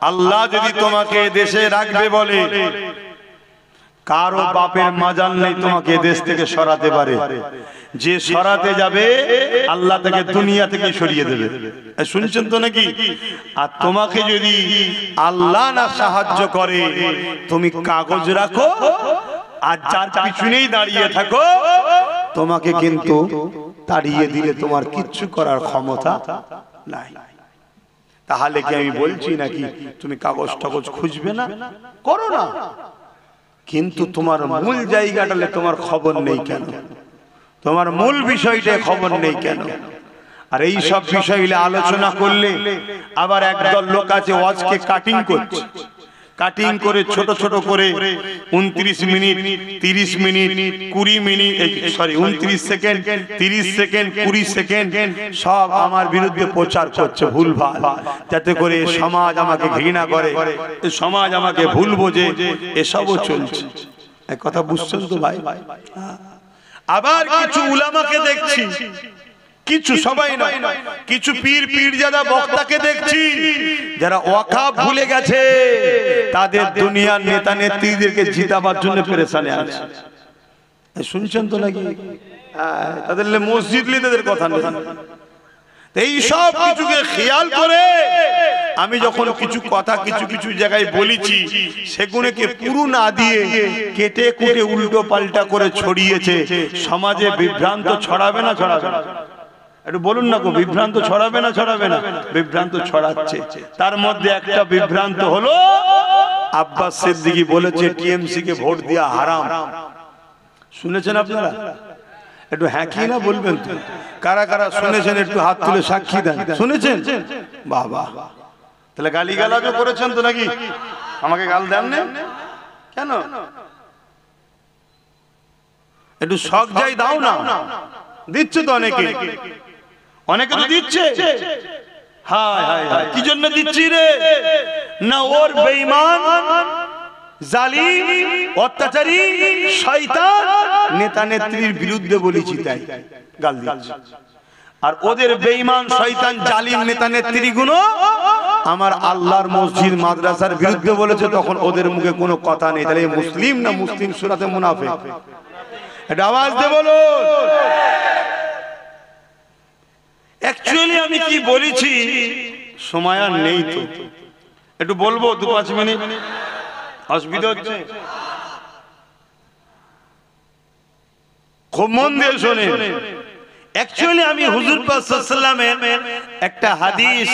আল্লাহ যদি তোমাকে দেশে রাখবে বলে, কারো বাপের মাজাল নেই তোমাকে দেশ থেকে সরাতে পারে। যে সরাতে যাবে আল্লাহ তাকে দুনিয়া থেকে সরিয়ে দেবে। শুনছেন তো নাকি? আর তোমাকে যদি আল্লাহ না সাহায্য করে, তুমি কাগজ রাখো আর যার পিছনেই দাঁড়িয়ে থাকো, তোমাকে কিন্তু তাড়িয়ে দিলে তোমার কিচ্ছু করার ক্ষমতা নাই। তাহলে কি আমি বলছি নাকি তুমি কাগজ টাগজ খুঁজবে না? করো না, কিন্তু তোমার মূল জায়গাটালে তোমার খবর নেই কেন? তোমার মূল বিষয়টা খবর নেই কেন? আর এই সব বিষয়গুলো আলোচনা করলে আবার একদল লোক আছে ওয়াজকে কাটিং করছে, কাটিং করে ছোট ছোট করে 29 minute, 30 minute, 20 minute, sorry 29 second, 30 second, 20 second সব আমার বিরুদ্ধে প্রচার করছে ভুলভাল, যাতে করে সমাজ আমাকে ঘৃণা করে, সমাজ আমাকে ভুল বোঝে। এসবও চলছে। এক কথা বুঝছেন তো ভাই? আবার কিছু উলামাকে দেখছি, কিছু সবাই নয়, কিছু পীর পীরজাদা বক্তাকে দেখছি যারা ওয়াকাব ভুলে গেছে, তাদের দুনিয়ার নেতা নেত্রীদেরকে জিতাবার জন্য পেরেশানে আছে। শুনছেন তো নাকি? তাদের মসজিদ লিদের কথা নেই। এই সব কিছুকে খেয়াল করে আমি যখন কিছু কথা কিছু কিছু জায়গায় বলেছি, সেগুলোকে পুরো না দিয়ে কেটে কুটে উল্টো পাল্টা করে ছড়িয়েছে। সমাজে বিভ্রান্ত ছড়াবে না ছড়াবে না? একটু বলুন না গো, বিভ্রান্ত ছড়াবে না ছড়াবে না? বিভ্রান্ত ছড়াচ্ছে। তার মধ্যে একটা বিভ্রান্ত হলো আব্বাস সিদ্দিকী বলেছে টিএমসি কে ভোট দেওয়া হারাম। শুনেছেন আপনারা? একটু হ্যাঁ কি না বলবেন তো? কারা কারা শুনেছেন একটু হাত তুলে সাক্ষী দেন। শুনেছেন? বাহ বাহ। তাহলে গালি গালাজও করেছেন তো নাকি? আমাকে গাল দেন না কেন? একটু শখ যাই দাও না। দিচ্ছে তো অনেকে, অনেকে তো দিচ্ছে। হায় হায় হায়, কি জন্য দিচ্ছি রে? না ওর বেঈমান, জালিম, অত্যাচারী, শয়তান নেতা নেত্রীর বিরুদ্ধে বলেছি তাই গাল দিচ্ছে। আর ওদের বেঈমান, শয়তান, জালিম নেতা নেত্রীগুলো আমার আল্লাহর মসজিদ মাদ্রাসার বিরুদ্ধে বলেছে, তখন ওদের মুখে কোনো কথা নেই। তাহলে মুসলিম না মুসলিম সূরাতে মুনাফিক? এটা আওয়াজ দিয়ে বলো। অ্যাকচুয়ালি আমি কি বলেছি সময় আর নেই তো, একটু বলবো 2-5 মিনিট। অসুবিধা হচ্ছে? খুব মন দিয়ে শোনেন। অ্যাকচুয়ালি আমি হুজুর পাক সাল্লাল্লাহু আলাইহি ওয়াসাল্লামের একটা হাদিস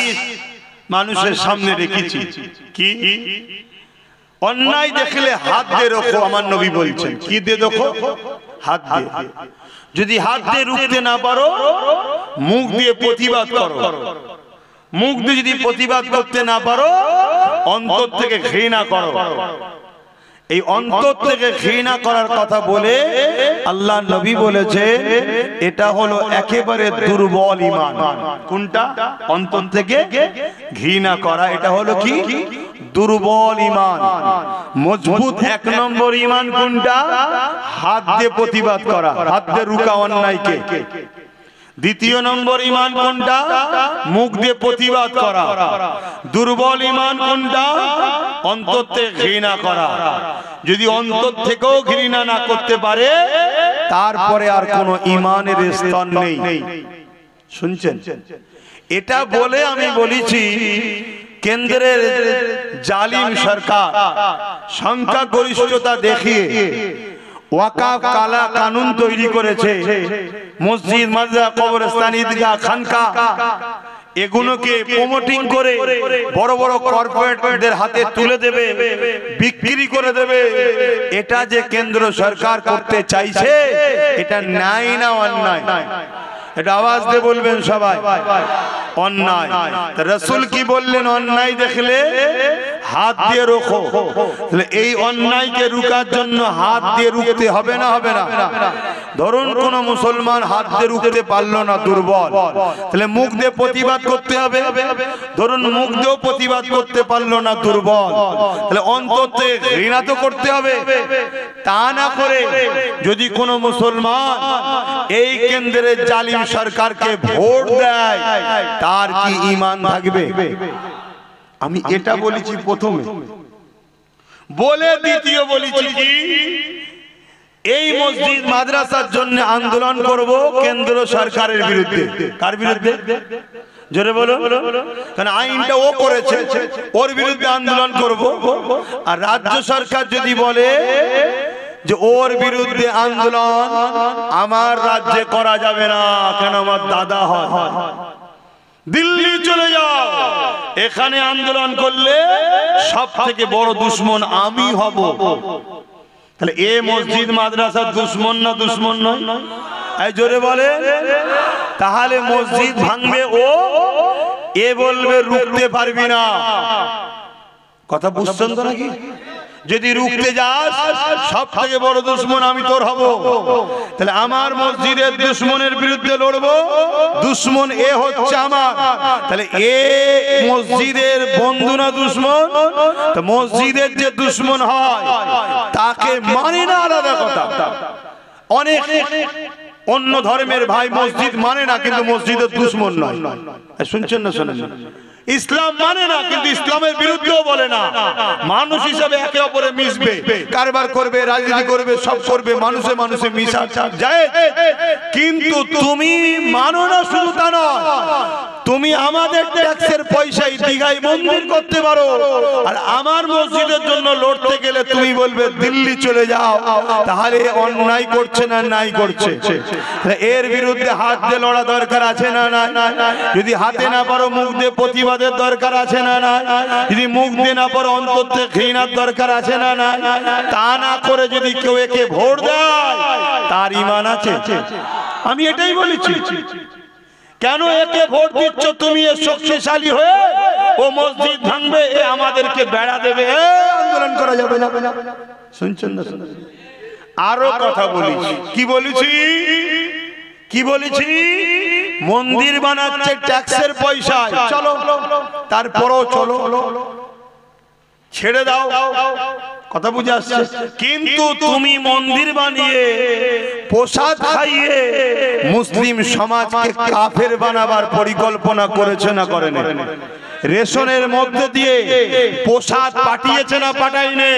মানুষের সামনে রেখেছি। কি? অন্যায় দেখলে হাত দিয়ে রোখো, আমার নবী বলছেন। কি দিয়ে রোখো? হাত দিয়ে। যদি হাত দিয়ে রুখতে না পারো, মুখ দিয়ে প্রতিবাদ করো। মুখ দিয়ে যদি প্রতিবাদ করতে না পারো, অন্তর থেকে ঘৃণা করো। এই অন্তর থেকে ঘৃণা করার কথা বলে আল্লাহ নবী বলেছে এটা হলো একেবারে দুর্বল ঈমান। কোনটা? অন্তর থেকে ঘৃণা করা, এটা হলো কি? দুর্বল ঈমান। মজবুত এক নম্বর ঈমান কোনটা? হাত দিয়ে প্রতিবাদ করা, হাত দিয়ে রুখা অন্যায়কে। দ্বিতীয় নম্বর ঈমান কোনটা? মুখ দিয়ে প্রতিবাদ করা। দুর্বল ঈমান কোনটা? অন্তর থেকে ঘৃণা করা। যদি অন্তর থেকেও ঘৃণা না করতে পারে, তারপরে আর কোনো ঈমানের স্তর নেই। শুনছেন? এটা বলে আমি বলেছি কেন্দ্রের জালিম সরকার সংখ্যাগরিষ্ঠতা দেখিয়ে ওয়াকাফ কালা কানুন তৈরি করেছে। মসজিদ, মাদ্রাসা, কবরস্থান, ঈদগাহ, খানকা এগুলোকে প্রমোটিং করে বড় বড় কর্পোরেটদের হাতে তুলে দেবে, বিক্রি করে দেবে। এটা যে কেন্দ্র সরকার করতে চাইছে, এটা ন্যায় না অন্যায়? এটা আওয়াজ দিয়ে বলবেন সবাই। অন্যায়। রাসূল কি বললেন? অন্যায় দেখলে হাত দিয়ে রোখো। তাহলে এই অন্যায়কে রুখার জন্য হাত দিয়ে রুখতে হবে না? হবে না? ধরুন কোন মুসলমান হাত দিয়ে রুখতে পারলো না, দুর্বল, তাহলে মুখ দিয়ে প্রতিবাদ করতে হবে। ধরুন মুখ দিয়েও প্রতিবাদ করতে পারলো না, দুর্বল, তাহলে অন্তর থেকে ঘৃণা তো করতে হবে। তা না করে যদি কোন মুসলমান এই কেন্দ্রের জালিম সরকারকে ভোট দেয়, তার কি ঈমান থাকবে? আমি এটা বলেছি প্রথমে, বলে দ্বিতীয় বলেছি কি এই মসজিদ মাদ্রাসার জন্য আন্দোলন করব কেন্দ্র সরকারের বিরুদ্ধে। কার বিরুদ্ধে? জোরে বলো। কারণ আইনটা ও করেছে, ওর বিরুদ্ধে আন্দোলন করব। আর রাজ্য সরকার যদি বলে যে ওর বিরুদ্ধে আন্দোলন আমার রাজ্যে করা যাবে না, কেন আমার দাদা হয়, দিল্লি চলে যাও, এখানে আন্দোলন করলে সব থেকে বড় দুশ্মন আমি হব। তাহলে এ মসজিদ মাদ্রাসার দুশ্মন না দুশ্মন নয়? এই জোরে বলে। তাহলে মসজিদ ভাঙবে ও, এ বলবে রুখতে পারবি না। কথা বুঝছেন তো নাকি? যদি রুখতে যাস, সব থেকে বড় দুশ্মন আমি তোর হব। তাহলে আমার মসজিদের দুশ্মনের বিরুদ্ধে লড়বো, দুশ্মন এ হচ্ছে আমার। তাহলে এ মসজিদের বন্ধু না দুশ্মন? তো মসজিদের যে দুশ্মন হয় তাকে মানে না, আলাদা কথা। অনেক অন্য ধর্মের ভাই মসজিদ মানে না, কিন্তু মসজিদের দুশ্মন নয়। শুনছেন না? শোনেন। ইসলাম মানে না, কিন্তু ইসলামের বিরুদ্ধেও বলে না। মানুষ হিসাবে একে অপরে মিশবে, কারবার করবে, রাজনীতি করবে, সব করবে, মানুষে মানুষে মিশা যায়। কিন্তু তুমি মানো না, শুধু তা নয়, তুমি আমাদের ট্যাক্সের পয়সায় দীঘায় মন্দির করতে পারো, আর আমার মসজিদের জন্য লড়তে গেলে তুমি বলবে দিল্লি চলে যাও। তাহলে অন্যায় করছে না নাই করছে? এর বিরুদ্ধে হাত দিয়ে লড়া দরকার আছে না না? যদি হাতে না পারো, মুখ দিয়ে প্রতিবাদের দরকার আছে না না? যদি মুখ দিয়ে না পারো, অন্তর থেকে ঘৃণার দরকার আছে না না? তা না করে যদি কেউ একে ভোট দেয়, তার ঈমান আছে? আমি এটাই বলেছি। কেন একে ভোট দিচ্ছ তুমি? এ শক্তিশালী হয়ে ও মসজিদ ভাঙবে, এ আমাদেরকে বেড়া দেবে, আন্দোলন করা যাবে না। শুনছেন না? আরো কথা বলেছি। কি বলেছি? কি বলেছি? মন্দির বানাচ্ছে ট্যাক্সের পয়সায়, চলো, তারপরও চলো, ছেড়ে দাও, কথা বুঝে আসছে। কিন্তু তুমি মন্দির বানিয়ে প্রসাদ খাইয়ে মুসলিম সমাজকে কাফের বানাবার পরিকল্পনা করেছে না করেনি? রেশনের মধ্যে দিয়ে প্রসাদ পাঠিয়েছে না পাঠায়নি?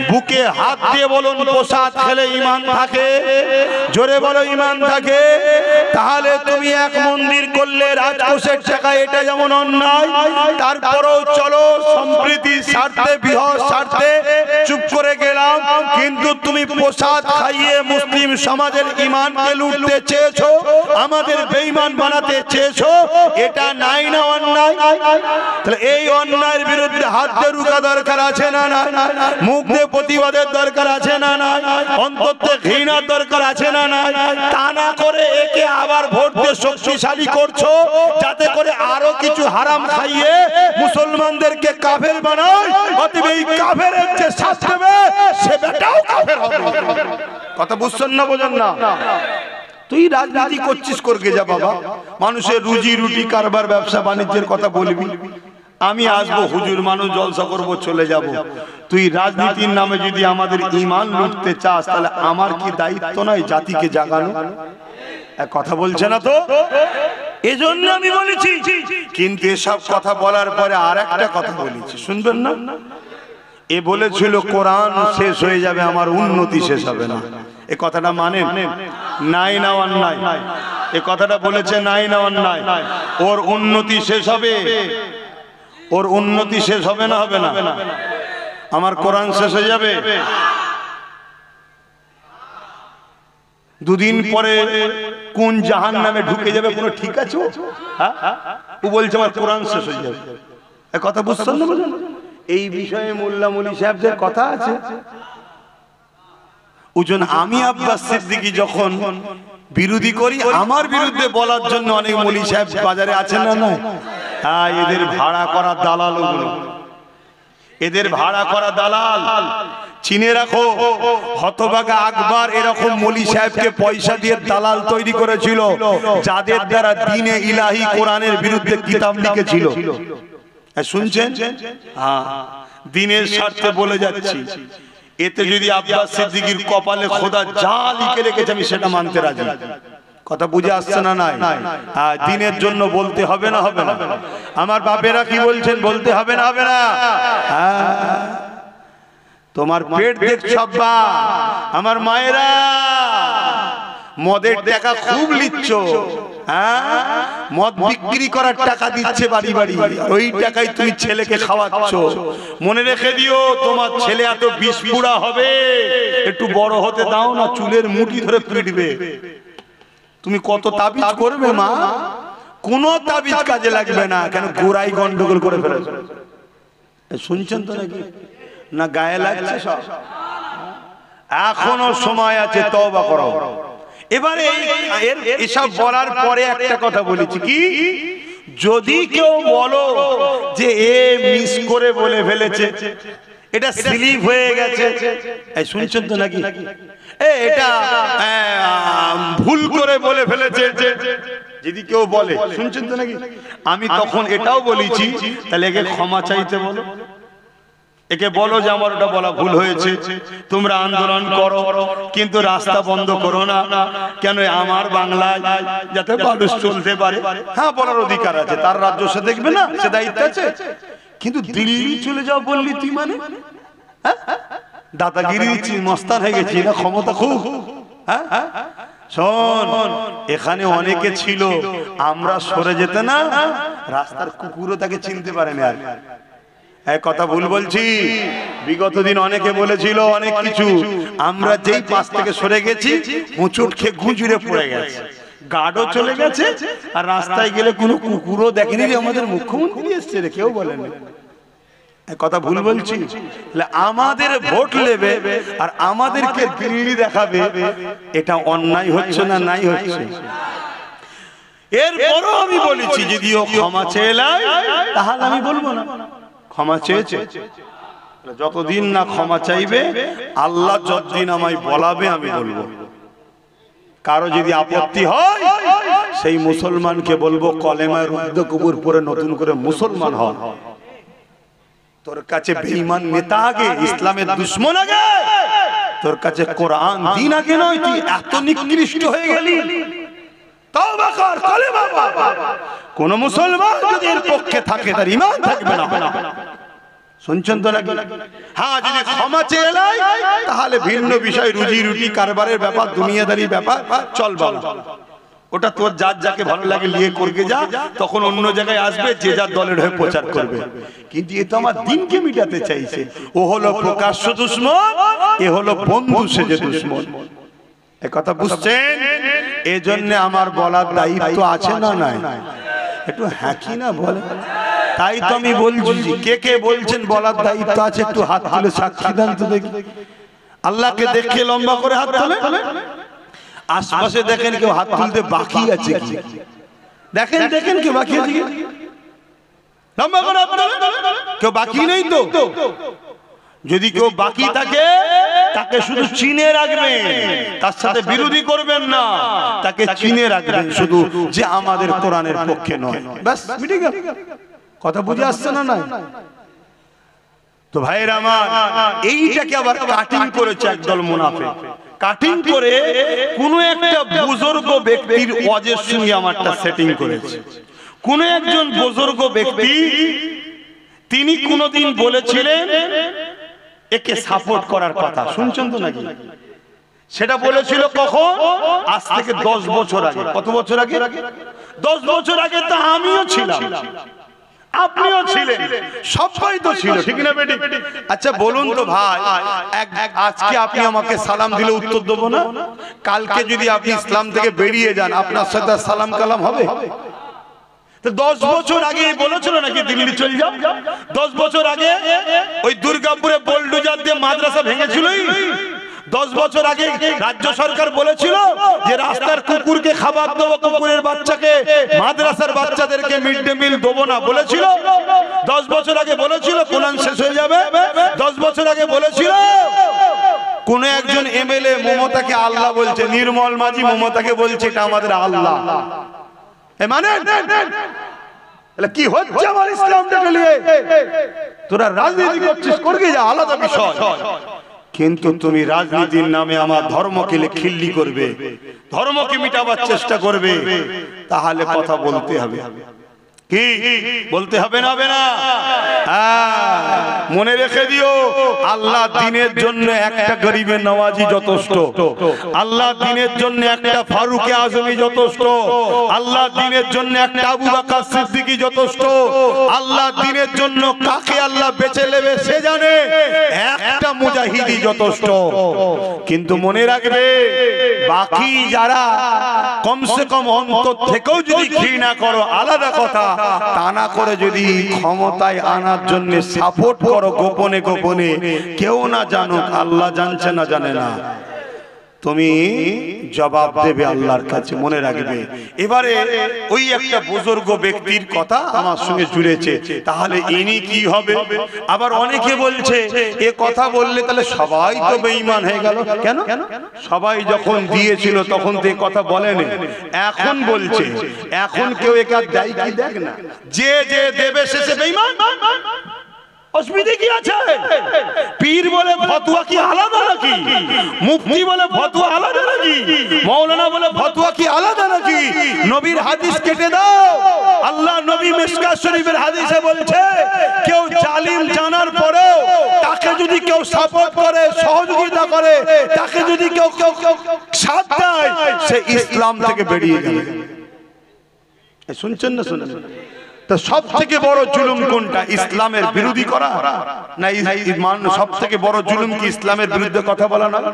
বুকে হাত দিয়ে বলুন, প্রসাদ খেলে ঈমান থাকে? জোরে বলো, ঈমান থাকে। তাহলে তুমি এক মন্দির করলে রাজকোষের টাকা, এটা যেমন অন্যায়, তারপরেও চলো সম্প্রীতির স্বার্থে, বৃহৎ স্বার্থে চুপ করে গেলাম, কিন্তু তুমি প্রসাদ খাইয়ে মুসলিম সমাজের ঈমানকে লুটতে চেয়েছো, আমাদের বেঈমান বানাতে চেয়েছো, এটা নাই না অন্যায়? তাহলে এই অন্যায়ের বিরুদ্ধে হাত দিয়ে রুখা দরকার আছে না না? মুখ দিয়ে প্রতিবাদের দরকার আছে না না? অন্তত ঘৃণার দরকার আছে না না? তা না করে একে আবার ভোট দিয়ে শক্তিশালী করছো, যাতে করে আরো কিছু হারাম খাইয়ে মুসলমানদেরকে কাফের বানায়। অতএব এই কাফেরের যে শাস্তি হবে সে বেটাও কাফের হবে। কথা বুঝছেন না বোঝেন না? তুই রাজনীতি করছিস করকে যা বাবা, মানুষের রুজি রুটি কারবার ব্যবসা বাণিজ্যের কথা বলবি, আমি আসবো হুজুর মানুষ জলসা করবো চলে যাব। তুই রাজনীতির নামে যদি আমাদের ঈমান লুটতে চাস, তাহলে আমার কি দায়িত্ব নয় জাতিকে জাগানো? কথা বলছে না তো? এজন্য আমি বলেছি। কিন্তু এসব কথা বলার পরে আর একটা কথা বলেছি, শুনবেন না? এ বলেছিল কোরআন শেষ হয়ে যাবে, আমার উন্নতি শেষ হবে না। এ কথাটা মানেন? নাই না অন্যায়? এ কথাটা বলেছে নাই না অন্যায়? ওর উন্নতি শেষ হবে, ওর উন্নতি শেষ হবে না হবে না? আমার কোরআন শেষ হয়ে যাবে, দুদিন পরে কোন জাহান্নামে ঢুকে যাবে কোনো ঠিক আছে? ও বলছে আমার কোরআন শেষ হয়ে যাবে। এ কথা বুঝছেন না? এই বিষয়ে মোল্লা মৌলী সাহেবদের কথা আছে। ওজন আমি আব্বাস সিদ্দিকী যখন বিরোধী করি, আমার বিরুদ্ধে বলার জন্য অনেক মৌলী সাহেব বাজারে আছেন না না? হ্যাঁ, এদের ভাড়া করা দালাল, ওগুলো এদের ভাড়া করা দালাল। চিনে রাখো, হতভাগা আকবর এরকম মৌলী সাহেবকে পয়সা দিয়ে দালাল তৈরি করেছিল, যাদের দ্বারা দ্বীনে ইলাহি কোরআনের বিরুদ্ধে কিতাব লিখেছিল। শুনছেন? হ্যাঁ, দ্বীনের স্বার্থে বলে যাচ্ছি। এতে যদি আব্বাস সিদ্দিকীর কপালে খোদা যা লিখে রেখেছে আমি সেটা মানতে রাজি। কথা বুঝে আসছে না? নাই দ্বীনের জন্য বলতে হবে না হবে না? আমার বাপেরা কি বলছেন, বলতে হবে না হবে না? তোমার পেট দেখছ আব্বা, আমার মায়েরা মদের টাকা খুব লিচ্ছ, মদ বিক্রি করার টাকা দিচ্ছে বাড়ি বাড়ি, ওই টাকায় তুমি ছেলেকে খাওয়াচ্ছ। মনে রেখে দিও, তোমার ছেলে এত বিষ পুড়া হবে, একটু বড় হতে দাও না, চুলের মুঠি ধরে পিটবে। তুমি কত তাবিজ করবে মা? কোন তাবিজ কাজে লাগবে না। কেন? গোড়াই গন্ডগোল করে ফেলেছে। শুনছেন তো নাকি? না গায়ে লাগছে সব? এখনো সময় আছে, তওবা করো। এবারে এসব বলার পরে একটা কথা বলেছি, কি যদি কেউ বলো যে এ মিস করে বলে ফেলেছে, এটা স্লিপ হয়ে গেছে, শুনছেন তো নাকি? এটা ভুল করে বলে ফেলেছে, যদি কেউ বলে, শুনছেন তো নাকি? আমি তখন এটাও বলেছি, তাহলে একে ক্ষমা চাইতে বলো, একে বলো যে আমার ওটা বলা ভুল হয়েছে, তোমরা আন্দোলন করো, কিন্তু রাস্তা বন্ধ করো না। কেন? আমার বাংলায় যাতে মানুষ চলতে পারে, হ্যাঁ বলার অধিকার আছে, তার রাজ্য সে দেখবে না, সে দায়িত্ব আছে। কিন্তু দিল্লি চলে যাও বললি তুই, মানে দাদাগিরি দিচ্ছি, মস্তান হয়ে গেছি না, ক্ষমতা খুব। শোন, এখানে অনেকে ছিল, আমরা সরে যেতে না, রাস্তার কুকুরও তাকে চিনতে পারে না। আর কথা ভুল বলছি? বিগত দিন অনেকে বলেছিল অনেক কিছু, আমরা যেই পাশ থেকে সরে গেছি মুচুট খেয়ে গুজুরে পড়ে গেছে, গার্ডও চলে গেছে, আর রাস্তায় গেলে কোনো কুকুরও দেখেনি যে আমাদের মুখ্যমন্ত্রী এসছে রে, কেউ বলেনি। কথা ভুল বলছি? আমাদের ভোট নেবে আর আমাদেরকে দিল্লি দেখাবে, এটা অন্যায় হচ্ছে না? নাই হচ্ছে। এরপরও আমি বলেছি, যদিও ক্ষমা চেয়ে তাহলে আমি বলবো না ক্ষমা চেয়েছে। যতদিন না ক্ষমা চাইবে, আল্লাহ যতদিন আমায় বলাবে আমি বলবো। কারো যদি আপত্তি হয়, সেই মুসলমানকে বলবো কলেমায় রুদ্ধ কবুর পরে নতুন করে মুসলমান হন। তোর কাছে বেঈমান নেতা আগে, ইসলামের দুশমন আগে, তোর কাছে কোরআন দিন আগে নয়। তুই এত নিকৃষ্ট হয়ে গেলি, তওবা কর, কলেমা পড়। কোন মুসলমান যদি এর পক্ষে থাকে তার ঈমান থাকবে না। শুনছেন তো নাকি? হ্যাঁ, যদি ক্ষমা চেয়ে নেয় তাহলে ভিন্ন বিষয়, রুজি রুটি কারবারের ব্যাপার, দুনিয়াদারি ব্যাপার চলবে না। ওটা তোর যার যাকে ভালো লাগে নিয়ে করবে যা, তখন অন্য জায়গায় আসবে যে যার দলের হয়ে প্রচার করবে। কিন্তু এ তো আমার দিনকে মিটাতে চাইছে। ও হলো প্রকাশ্য দুশমন, এ হলো বন্ধু সেজে দুশমন। এ কথা বুঝছেন? এজন্য আমার বলার দায়িত্ব আছে না নাই? একটু হ্যাঁ কি না বলে। তাই তো আমি বলছি, কে কে বলছেন বলার দায়িত্ব আছে একটু হাত তুলে সাক্ষী দেন তো দেখি। আল্লাহকে দেখে লম্বা করে হাত তোলে। আশপাশে দেখেন কেউ হাত তুলতে বাকি আছে কি? দেখেন দেখেন কেউ বাকি আছে কি? লম্বা করে হাত তোলে। কেউ বাকি নেই তো? যদি কেউ বাকি থাকে তাকে শুধু চিনে রাখবেন, তার সাথে বিরোধী করবেন না, তাকে চিনে রাখবেন শুধু যে আমাদের কোরআনের পক্ষে নয়। ব্যাস মিটে গেল। কথা বুঝে আসছে না? নাই তো ভাইরা আমার, এইটাকে আবার কাটিং করেছে একদল মুনাফিক। কাটিং করে কোন একটা বুজুর্গ ব্যক্তির ওয়াজের সঙ্গে আমারটা সেটিং করেছে। কোন একজন বুজুর্গ ব্যক্তি তিনি কোনদিন বলেছিলেন একে সাপোর্ট করার কথা, শুনছেন তো নাকি? সেটা বলেছিল কখন? আজ থেকে 10 বছর আগে। কত বছর আগে? 10 বছর আগে তো আমিও ছিলাম, আপনিও ছিলেন, সবাই তো ছিল, ঠিক না বেটি? আচ্ছা বলুন তো ভাই, আজকে আপনি আমাকে সালাম দিলে উত্তর দেবো না? কালকে যদি আপনি ইসলাম থেকে বেরিয়ে যান আপনার সাথে সালাম কালাম হবে? 10 বছর আগে বলেছিল নাকি দিল্লি চলে যাও? 10 বছর আগে ওই দুর্গাপুরে বোলডোজার দিয়ে মাদ্রাসা ভেঙেছিল। 10 বছর আগে রাজ্য সরকার বলেছিল যে রাস্তার কুকুরকে খাবার দেবো, কুকুরের বাচ্চাকে, মাদ্রাসার বাচ্চাদেরকে মিড ডে মিল দেবো না, বলেছিল। 10 বছর আগে বলেছিল কোরআন শেষ হয়ে যাবে। 10 বছর আগে বলেছিল কোন একজন এমএলএ মমতাকে আল্লাহ বলছে, নির্মল মাঝি মমতাকে বলছে এটা আমাদের আল্লাহ। মানে কি হচ্ছে আমার ইসলামটাকে নিয়ে? তোরা রাজনীতি করছিস, করবি যা, আলাদা বিষয়। কিন্তু তুমি রাজনীতির নামে আমার ধর্মকে খিল্লি করবে, ধর্মকে মিটাবার চেষ্টা করবে, তাহলে কথা বলতে হবে। কি বলতে হবে না? হবে না? মনে রেখে দিও, আল্লাহ দ্বীনের জন্য একটা গরিবের নওয়াজি যথেষ্ট, আল্লাহ দ্বীনের জন্য একটা ফারুক আজমি যথেষ্ট, আল্লাহ দ্বীনের জন্য একটা আবু বকর সিদ্দিকী যথেষ্ট, আল্লাহ দ্বীনের জন্য কাকে আল্লাহ বেছে নেবে সে জানে, একটা মুজাহিদি যথেষ্ট। কিন্তু মনে রাখবে, বাকি যারা কমসে কম অন্তর থেকেও যদি ঘৃণা করো আলাদা কথা, তা না করে যদি ক্ষমতায় আনার জন্য সাপোর্ট করো গোপনে গোপনে, কেউ না জানুক, আল্লাহ জানছে না জানে না, তুমি জবাব দেবে আল্লাহর কাছে, মনে রাখবে। এবারে ওই একটা বুজুর্গ ব্যক্তির কথা আমার সঙ্গে জুড়েছে, তাহলে ইনি কি হবে? আবার অনেকে বলছে এ কথা বললে তাহলে সবাই তো বেঈমান হয়ে গেল। কেন? সবাই যখন দিয়েছিল তখন তো এই কথা বলেনি, এখন বলছে। এখন কেউ একা দেয় কি? দেখ না, যে যে দেবে শেষে বেঈমান। অসুবিধা কি আছে? পীর বলে ফতোয়া কি আলাদা নাকি? মুফতি বলে ফতোয়া আলাদা নাকি? মাওলানা বলে ফতোয়া কি আলাদা নাকি? নবীর হাদিস কেটে দাও। আল্লাহ নবী মিশকাত শরীফের হাদিসে বলছে, কেউ জালিম জানার পরেও তাকে যদি কেউ সাপোর্ট করে, সহযোগিতা করে, তাকে যদি কেউ সাথ দেয়, সে ইসলাম থেকে বেরিয়ে যাবে। শুনছেন না? শুনেন। তো সব থেকে বড় জুলুম কোনটা? ইসলামের বিরোধী করা না? সব থেকে বড় জুলুম কি ইসলামের বিরুদ্ধে কথা বলা নয়?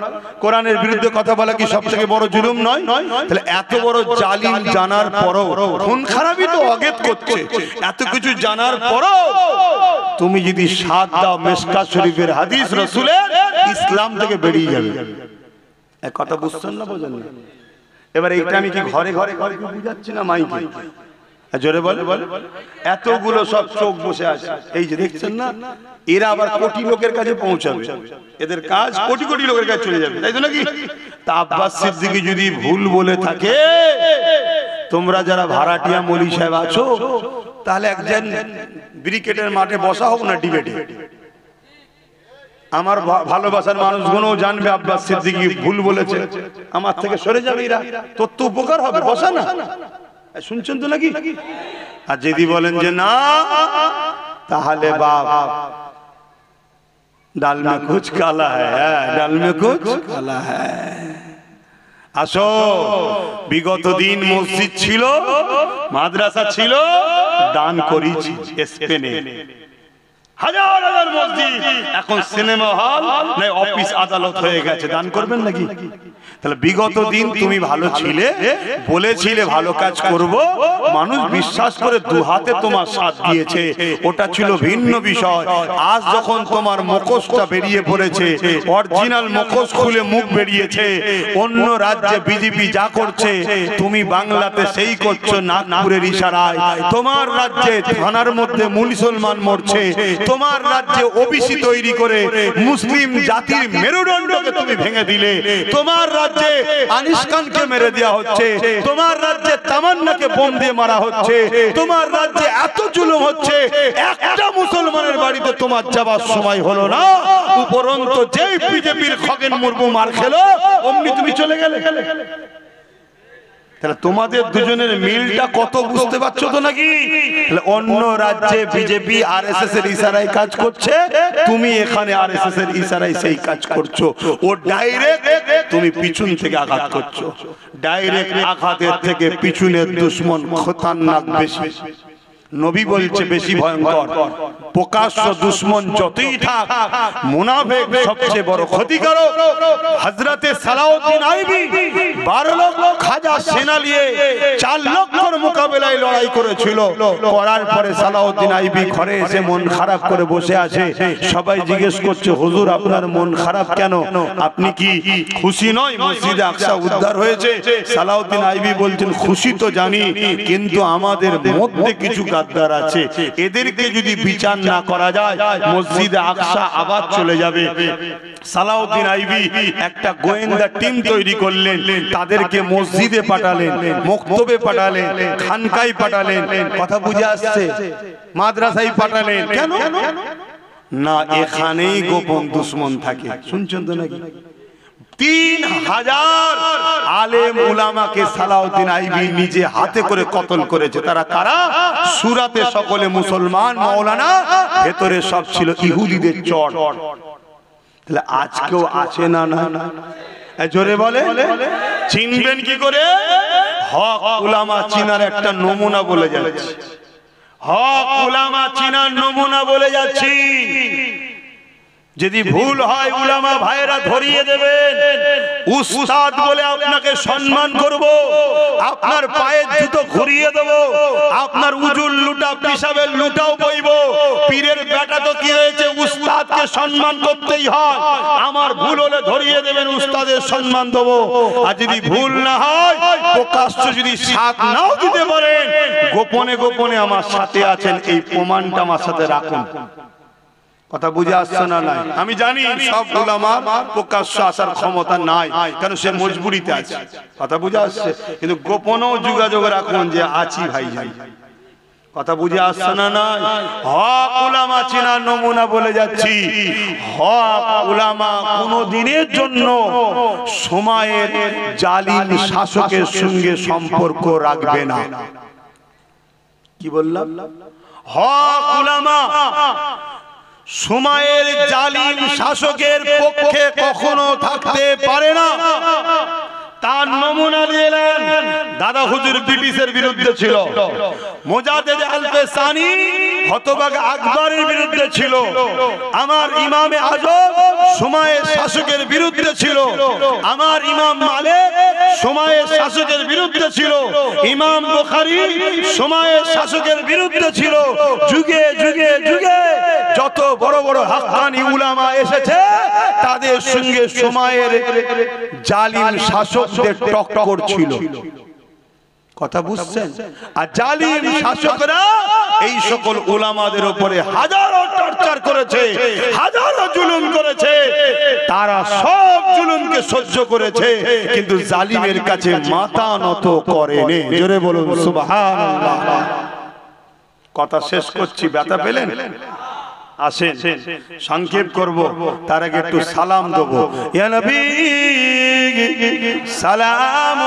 কোরআনের বিরুদ্ধে কথা বলা কি সব থেকে বড় জুলুম নয়? তাহলে এত বড় জালিম জানার পরও, খুন খারাপই তো অগেত করছে, এত কিছু জানার পরও তুমি যদি সাথ দাও, মিশকাত শরীফের হাদিস রাসূলের, ইসলাম থেকে বেরিয়ে যাবে। এক কথা বুঝছেন না? বোঝেন না? এবার এইটা আমি কি ঘরে ঘরে ঘরে বুঝাচ্ছি না মাইকে? জোরে বলে। এতগুলো সব চোখ বসে আছে, এই যে দেখছেন না, এরা আবার কোটি লোকের কাছে পৌঁছাবে, এদের কাজ কোটি কোটি লোকের কাছে চলে যাবে, তাই তো নাকি? তা আব্বাস সিদ্দিকী যদি ভুল বলে থাকে, তোমরা যারা ভাড়াটিয়া মৌলী সাহেব আছো, তাহলে একজন ব্রিকেটের মাঠে বসা হোক না ডিবেটে, আমার ভালোবাসার মানুষগুলো জানবে আব্বাস সিদ্দিকী ভুল বলেছে, আমার থেকে সরে যাবে, এরা তোর তো উপকার হবে, বসা না। শুনছেন তো নাকি? আর যদি বলেন যে না, তাহলে বাপ ডাল মে কুছ কালা হ্যায়, ডাল মে কুছ কালা হ্যায়। আসো, বিগত দিন মসজিদ ছিল, মাদ্রাসা ছিল, দান করেছি স্পেনে। হাজার হাজার মসজিদ এখন সিনেমা হল না অফিস আদালত হয়ে গেছে, দান করবেন নাকি? তাহলে বিগত দিন তুমি ভালো ছিলে, বলেছিলে ভালো কাজ করব, মানুষ বিশ্বাস করে দুহাতে তোমার সাথ দিয়েছে, ওটা ছিল ভিন্ন বিষয়। আজ যখন তোমার মুখোশটা বেরিয়ে পড়েছে, অরিজিনাল মুখোশ খুলে মুখ বেরিয়েছে, অন্য রাজ্যে বিজেপি যা করছে তুমি বাংলাতে সেই করছো নাগপুরের ইশারায়। তোমার রাজ্যে থানার মধ্যে মুসলমান মরছে, তোমার রাজ্যে ওবিসি তৈরি করে মুসলিম জাতির মেরুদণ্ডকে তুমি ভেঙে দিলে, তোমার রাজ্যে আনিস খানকে মেরে দেওয়া হচ্ছে, তোমার রাজ্যে তামান্নাকে বোম দিয়ে মারা হচ্ছে, তোমার রাজ্যে এত জুলুম হচ্ছে, একটা মুসলমানের বাড়িতে তোমার যাবার সময় হলো না, উপরন্ত যেই বিজেপির খগেন মুর্মু মার খেলো অমনি তুমি চলে গেলে। তাহলে তোমাদের দুজনের মিলটা কত বুঝতে পারছো তো নাকি? অন্য রাজ্যে বিজেপি আরএসএস এর ইশারায় কাজ করছে, তুমি এখানে আরএসএস এর ইশারায় সেই কাজ করছো। ও ডাইরেক্ট, তুমি পিছন থেকে আঘাত করছো। ডাইরেক্ট আঘাতের থেকে পিছনের দুশমন খতরনাক বেশি। নবী বলছে বেশি ভয়ঙ্কর। প্রকাশ্য দুশমন যতই থাক, মুনাফিক সবচেয়ে বড় ক্ষতিকারক। হযরতে সালাউদ্দিন আইবি 12 লক্ষ খাজা সেনা নিয়ে 4 লক্ষর মোকাবেলায় লড়াই করেছিল। করার পরে সালাউদ্দিন আইবি ঘরে এসে মন খারাপ করে বসে আছে। সবাই জিজ্ঞেস করছে, হুজুর আপনার মন খারাপ কেন? আপনি কি খুশি নয় মসজিদে আকসা উদ্ধার হয়েছে? সালাউদ্দিন আইবি বলছেন, খুশি তো জানি, কিন্তু আমাদের মধ্যে কিছু গাদ্দার আছে, এদেরকে যদি বিচার না করা যায় মসজিদে আকসা আবার চলে যাবে। সালাউদ্দিন আইবি একটা গোয়েন্দা টিম তৈরি করলেন, তাদেরকে মসজিদে পাঠালেন, মক্তবে পাঠালেন, খানকায় পাঠালেন, কথা বুঝে আসছে, মাদ্রাসায় পাঠালেন। কেন না? এখানেই গোপন দুশমন থাকে। শুনছেন তো নাকি? 3000 আলেম উলামাকে সালাউদ্দিন আইবি নিজে হাতে করে কতল করেছে। তারা কারা? সুরাতে সকলে মুসলমান মাওলানা, ভেতরে সব ছিল ইহুদিদের চট। তাহলে আজকেও আছে না? না জোরে বলে, চিনবেন কি করে? হক উলামা চিনার একটা নমুনা বলে যাচ্ছে। হক উলামা চিনার নমুনা বলে যাচ্ছি। যদি ভুল হয় উলামা ভাইরা ধরিয়ে দেবেন, উস্তাদ বলে আপনাকে সম্মান করব, আপনার পায়ের জুতো ঘুরিয়ে দেব, আপনার উজুল লুটা পিসাবের লুটাও বইব। পীরের বেটা তো কি হয়েছে, উস্তাদকে সম্মান করতেই হয়। আমার ভুল হলে ধরিয়ে দেবেন, উস্তাদের সম্মান দেব। আর যদি ভুল না হয়, প্রকাশ্য যদি সাথ নাও দিতে পারেন, গোপনে গোপনে আমার সাথে আছেন, এই প্রমাণটা আমার সাথে রাখুন। কথা বুঝে আসছে না? নাই, আমি জানি সব উলামা প্রকাশ্য আসার ক্ষমতা নাই, কারণ সে মজবুরিতে আছে। কথা বুঝে আসছে? কিন্তু গোপনেও যোগাযোগ রাখুন যে আছি ভাই যাই। কথা বুঝে আসছে না? নাই, হক উলামা চেনার নমুনা বলে যাচ্ছি। হক উলামা কোন দিনের জন্য সময়ের জালিম শাসকের সঙ্গে সম্পর্ক রাখবে না। কি বললাম? হক উলামা সময়ের জালিম শাসকের পক্ষে কখনো থাকতে পারে না। তার নমুনা দিলেন, দাদা হুজুর ব্রিটিশের বিরুদ্ধে ছিল, মুজাদ্দেদ আল-ফেসানি হতভাগা আকবরের বিরুদ্ধে ছিল, আমার ইমামে আজম সময়ের শাসকের বিরুদ্ধে ছিল, আমার ইমাম মালিক সময়ের শাসকের বিরুদ্ধে ছিল, ইমাম বুখারী সময়ের শাসকের বিরুদ্ধে ছিল। যুগে যুগে যুগে যত বড় বড় হাক্কানি উলামা এসেছে, তাদের সঙ্গে সময়ের জালিম শাসকদের টক্কর ছিল। কথা বুঝছেন? আর জালিম শাসকরা এই সকল উলামাদের উপরে হাজারো টর্চার করেছে, হাজারো জুলুম করেছে। তারা সব জুলুমকে সহ্য করেছে, কিন্তু জালিমের কাছে মাথা নত করেনি। জোরে বলুন সুবহানাল্লাহ। কথা শেষ করছি, ব্যথা পেলেন? আসেন সংক্ষেপ করব, তার আগে একটু সালাম দেব। ইয়া নবী সালাম।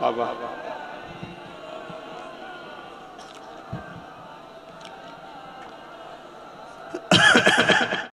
বাবা